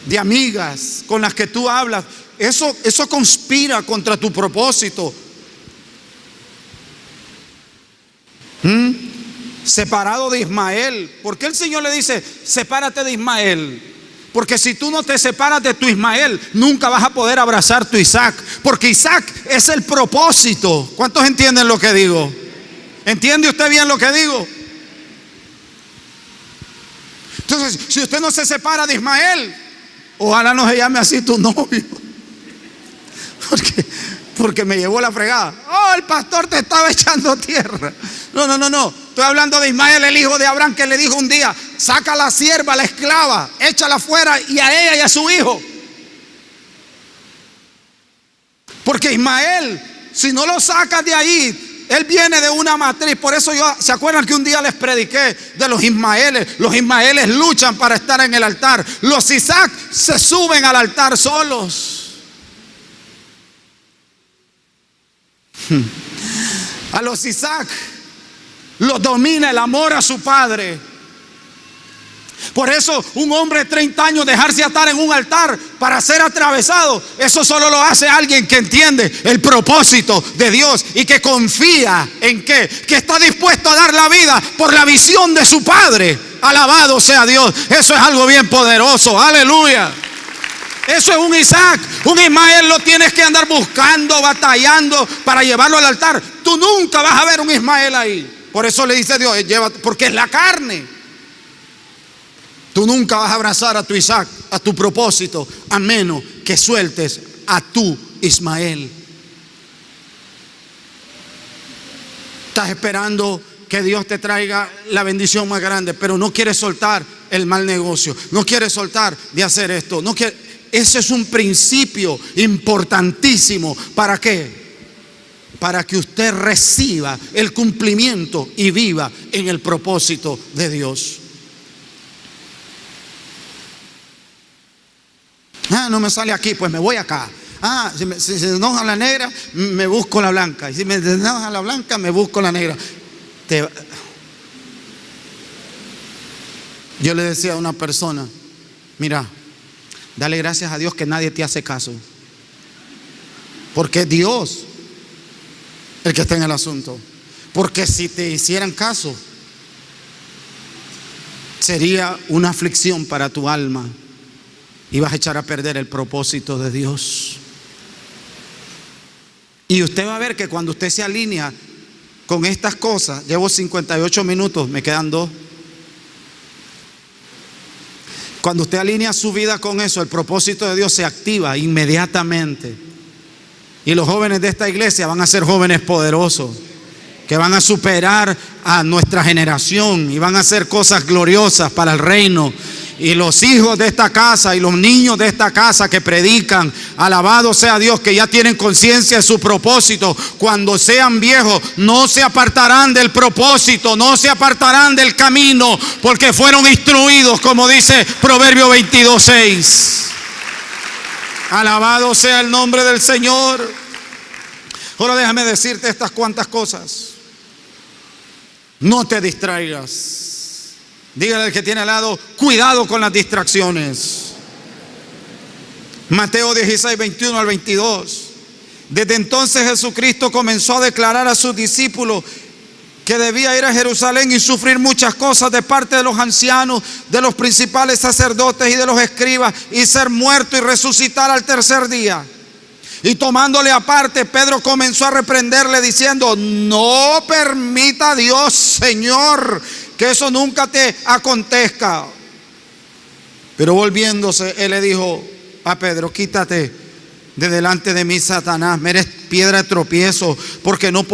De amigas con las que tú hablas. Eso conspira contra tu propósito. Separado de Ismael. ¿Por qué el Señor le dice: sepárate de Ismael? Porque si tú no te separas de tu Ismael, nunca vas a poder abrazar tu Isaac. Porque Isaac es el propósito. ¿Cuántos entienden lo que digo? ¿Entiende usted bien lo que digo? Entonces, si usted no se separa de Ismael, ojalá no se llame así tu novio. porque me llevó la fregada. Oh, el pastor te estaba echando tierra. No. Estoy hablando de Ismael, el hijo de Abraham, que le dijo un día: saca a la sierva, la esclava, échala fuera, y a ella y a su hijo. Porque Ismael, si no lo sacas de ahí, él viene de una matriz. Por eso ¿se acuerdan que un día les prediqué de los Ismaeles? Los Ismaeles luchan para estar en el altar. Los Isaac se suben al altar solos. A los Isaac los domina el amor a su padre. Por eso un hombre de 30 años dejarse atar en un altar para ser atravesado, eso solo lo hace alguien que entiende el propósito de Dios y que confía en que está dispuesto a dar la vida por la visión de su padre. Alabado sea Dios. Eso es algo bien poderoso. Aleluya. Eso es un Isaac. Un Ismael lo tienes que andar buscando, batallando para llevarlo al altar. Tú nunca vas a ver un Ismael ahí. Por eso le dice Dios: porque es la carne. Tú nunca vas a abrazar a tu Isaac, a tu propósito, a menos que sueltes a tu Ismael. Estás esperando que Dios te traiga la bendición más grande, pero no quieres soltar el mal negocio, no quieres soltar de hacer esto, no quieres. Ese es un principio importantísimo. ¿Para qué? Para que usted reciba el cumplimiento y viva en el propósito de Dios. No me sale aquí, pues me voy acá. Si se enoja la negra, me busco la blanca. Y si me enoja la blanca, me busco la negra. Yo le decía a una persona: mira, dale gracias a Dios que nadie te hace caso, porque es Dios el que está en el asunto. Porque si te hicieran caso, sería una aflicción para tu alma y vas a echar a perder el propósito de Dios. Y usted va a ver que cuando usted se alinea con estas cosas, llevo 58 minutos, me quedan 2. Cuando usted alinea su vida con eso, el propósito de Dios se activa inmediatamente. Y los jóvenes de esta iglesia van a ser jóvenes poderosos, que van a superar a nuestra generación y van a hacer cosas gloriosas para el reino. Y los hijos de esta casa y los niños de esta casa que predican, alabado sea Dios, que ya tienen conciencia de su propósito, cuando sean viejos no se apartarán del propósito, no se apartarán del camino, porque fueron instruidos, como dice Proverbio 22:6. Alabado sea el nombre del Señor. Ahora déjame decirte estas cuantas cosas. No te distraigas. Dígale al que tiene al lado: cuidado con las distracciones. Mateo 16, 21 al 22. Desde entonces Jesucristo comenzó a declarar a sus discípulos que debía ir a Jerusalén y sufrir muchas cosas de parte de los ancianos, de los principales sacerdotes y de los escribas, y ser muerto y resucitar al tercer día. Y tomándole aparte, Pedro comenzó a reprenderle diciendo: no permita Dios, Señor, que eso nunca te acontezca. Pero volviéndose, él le dijo a Pedro: quítate de delante de mí, Satanás, me eres piedra de tropiezo, porque no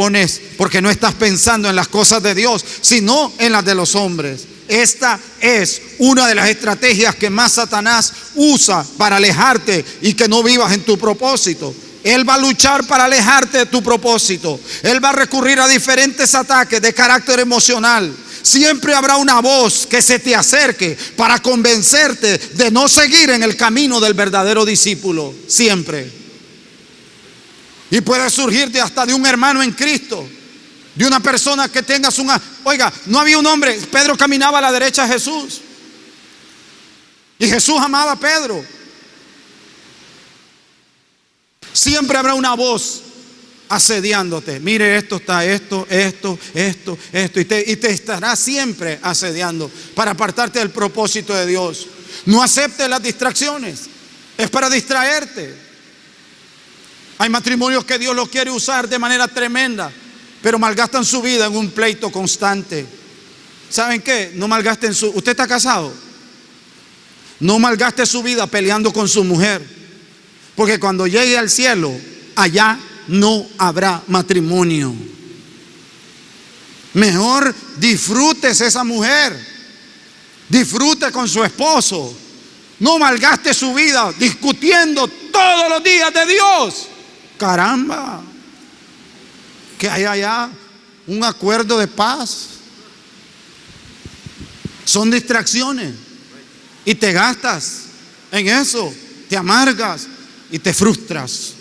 estás pensando en las cosas de Dios, sino en las de los hombres. Esta es una de las estrategias que más Satanás usa para alejarte y que no vivas en tu propósito. Él va a luchar para alejarte de tu propósito. Él va a recurrir a diferentes ataques de carácter emocional. Siempre habrá una voz que se te acerque para convencerte de no seguir en el camino del verdadero discípulo. Siempre. Y puede surgirte hasta de un hermano en Cristo, de una persona que tengas una... Oiga, no había un hombre, Pedro caminaba a la derecha de Jesús, y Jesús amaba a Pedro. Siempre habrá una voz asediándote. Mire, esto está, esto, y te estará siempre asediando para apartarte del propósito de Dios. No aceptes las distracciones, es para distraerte. Hay matrimonios que Dios los quiere usar de manera tremenda, pero malgastan su vida en un pleito constante. ¿Saben qué? No malgasten ¿Usted está casado? No malgaste su vida peleando con su mujer, porque cuando llegue al cielo, allá no habrá matrimonio. Mejor disfrútese esa mujer, disfrute con su esposo. No malgaste su vida discutiendo todos los días de Dios. Caramba, que hay allá un acuerdo de paz. Son distracciones y te gastas en eso, te amargas y te frustras.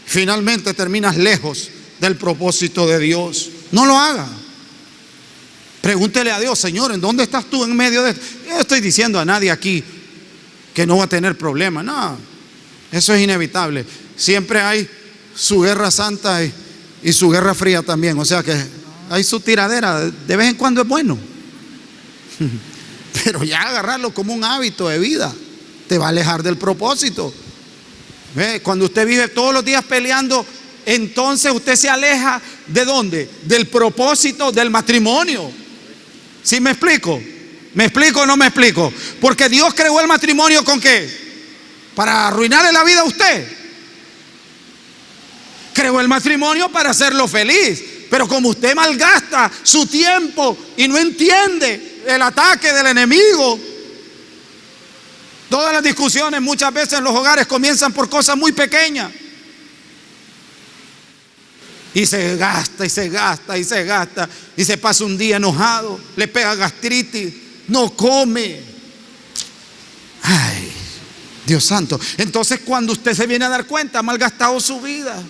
Finalmente terminas lejos del propósito de Dios. No lo haga. Pregúntele a Dios: Señor, ¿en dónde estás tú en medio de esto? Yo no estoy diciendo a nadie aquí que no va a tener problemas. No, eso es inevitable. Siempre hay su guerra santa y su guerra fría también. O sea que hay su tiradera. De vez en cuando es bueno. Pero ya agarrarlo como un hábito de vida te va a alejar del propósito. ¿Ve? Cuando usted vive todos los días peleando, entonces usted se aleja ¿de dónde? Del propósito del matrimonio. ¿Sí me explico? ¿Me explico o no me explico? Porque Dios creó el matrimonio ¿con qué? Para arruinarle la vida a usted. Creó el matrimonio para hacerlo feliz. Pero como usted malgasta su tiempo y no entiende el ataque del enemigo, todas las discusiones muchas veces en los hogares comienzan por cosas muy pequeñas. Y se gasta y se gasta y se gasta. Y se pasa un día enojado, le pega gastritis, no come. Ay, Dios santo. Entonces cuando usted se viene a dar cuenta, ha malgastado su vida.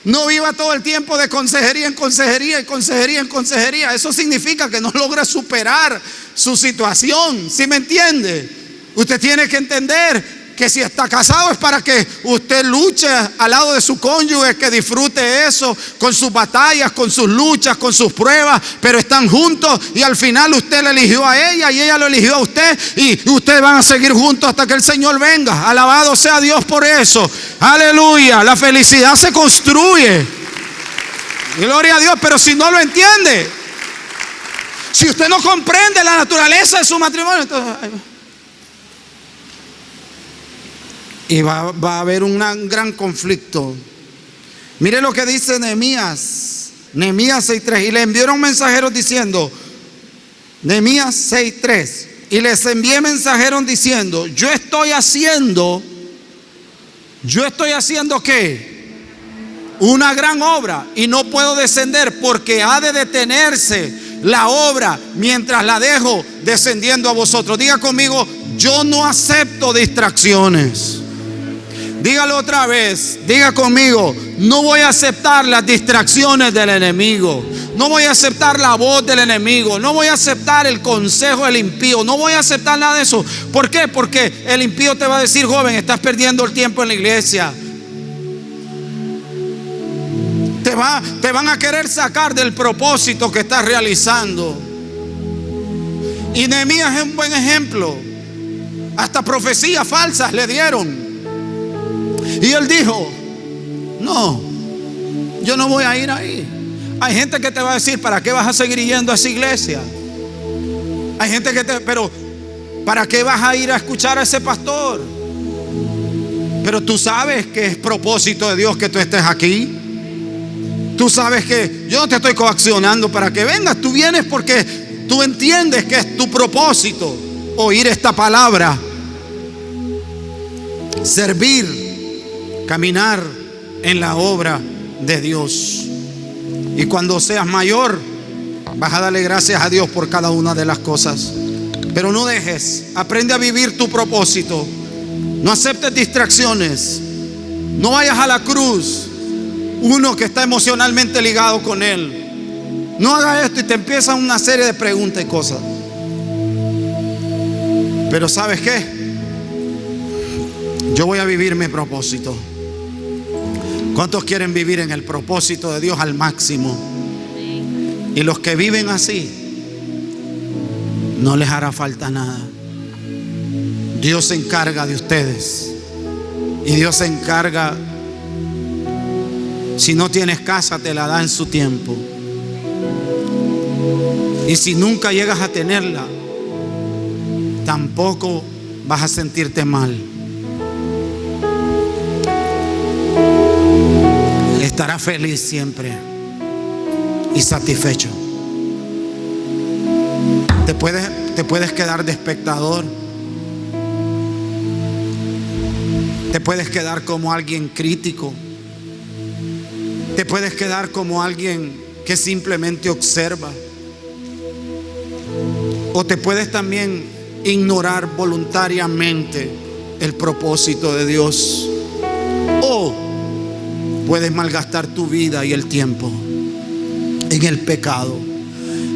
No viva todo el tiempo de consejería en consejería y consejería en consejería. Eso significa que no logra superar su situación. ¿Sí me entiende? Usted tiene que entender que si está casado es para que usted luche al lado de su cónyuge, que disfrute eso, con sus batallas, con sus luchas, con sus pruebas, pero están juntos y al final usted le eligió a ella y ella lo eligió a usted y ustedes van a seguir juntos hasta que el Señor venga. Alabado sea Dios por eso. Aleluya. La felicidad se construye. Gloria a Dios. Pero si no lo entiende, si usted no comprende la naturaleza de su matrimonio, entonces y va a haber un gran conflicto. Mire lo que dice Nehemías 6:3. Y le enviaron mensajeros diciendo, Nehemías 6:3, y les envié mensajeros diciendo, yo estoy haciendo ¿qué? Una gran obra y no puedo descender porque ha de detenerse la obra mientras la dejo descendiendo a vosotros. Diga conmigo: yo no acepto distracciones. Dígalo otra vez, diga conmigo: no voy a aceptar las distracciones del enemigo. No voy a aceptar la voz del enemigo. No voy a aceptar el consejo del impío. No voy a aceptar nada de eso. ¿Por qué? Porque el impío te va a decir: joven, estás perdiendo el tiempo en la iglesia. Te van a querer sacar del propósito que estás realizando. Y Nehemías es un buen ejemplo. Hasta profecías falsas le dieron. Y él dijo: no, yo no voy a ir ahí. Hay gente que te va a decir: ¿para qué vas a seguir yendo a esa iglesia? Hay gente pero ¿para qué vas a ir a escuchar a ese pastor? Pero tú sabes que es propósito de Dios que tú estés aquí. Tú sabes que yo no te estoy coaccionando para que vengas. Tú vienes porque tú entiendes que es tu propósito oír esta palabra, servir, caminar en la obra de Dios. Y cuando seas mayor, vas a darle gracias a Dios por cada una de las cosas. Pero no dejes, aprende a vivir tu propósito. No aceptes distracciones. No vayas a la cruz uno que está emocionalmente ligado con Él. No haga esto y te empiezan una serie de preguntas y cosas. Pero ¿sabes qué? Yo voy a vivir mi propósito. ¿Cuántos quieren vivir en el propósito de Dios al máximo? Y los que viven así, no les hará falta nada. Dios se encarga de ustedes. Y Dios se encarga. Si no tienes casa, te la da en su tiempo. Y si nunca llegas a tenerla, tampoco vas a sentirte mal. estarás feliz siempre y satisfecho. Te puedes quedar de espectador. Te puedes quedar como alguien crítico. Te puedes quedar como alguien que simplemente observa. O te puedes también ignorar voluntariamente el propósito de Dios. O puedes malgastar tu vida y el tiempo en el pecado.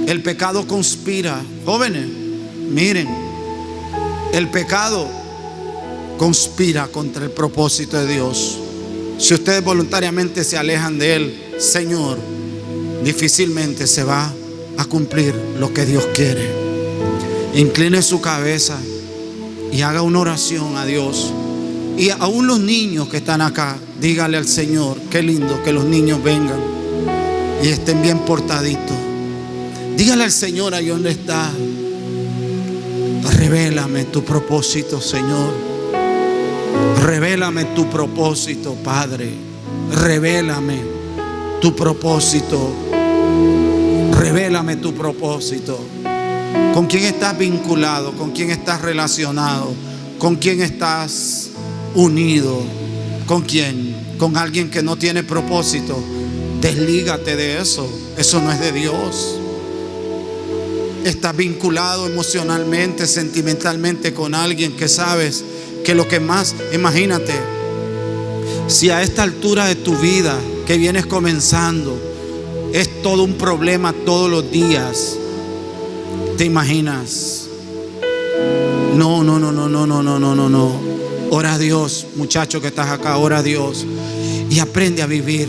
El pecado conspira. Jóvenes, miren, el pecado conspira contra el propósito de Dios. Si ustedes voluntariamente se alejan de Él, Señor, difícilmente se va a cumplir lo que Dios quiere. Incline su cabeza y haga una oración a Dios. Y aún los niños que están acá, dígale al Señor, qué lindo que los niños vengan y estén bien portaditos. Dígale al Señor ahí donde está: revélame tu propósito, Señor. Revélame tu propósito, Padre. Revélame tu propósito. Revélame tu propósito. ¿Con quién estás vinculado? ¿Con quién estás relacionado? ¿Con quién estás unido? ¿Con quién? ¿Con alguien que no tiene propósito? Deslígate de eso. Eso no es de Dios. Estás vinculado emocionalmente, sentimentalmente con alguien que sabes que lo que más, imagínate, si a esta altura de tu vida que vienes comenzando es todo un problema todos los días, ¿te imaginas? No. Ora a Dios, muchacho que estás acá, ora a Dios y aprende a vivir.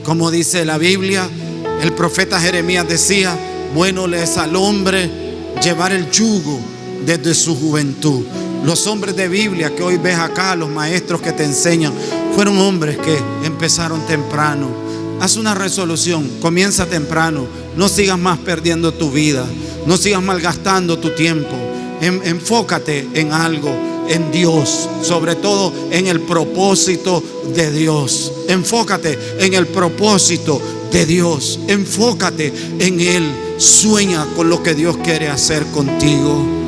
Como dice la Biblia, el profeta Jeremías decía: bueno le es al hombre llevar el yugo desde su juventud. Los hombres de Biblia que hoy ves acá, los maestros que te enseñan, fueron hombres que empezaron temprano. Haz una resolución, comienza temprano. No sigas más perdiendo tu vida, no sigas malgastando tu tiempo. Enfócate en algo, en Dios, sobre todo en el propósito de Dios. Enfócate en el propósito de Dios. Enfócate en Él. Sueña con lo que Dios quiere hacer contigo.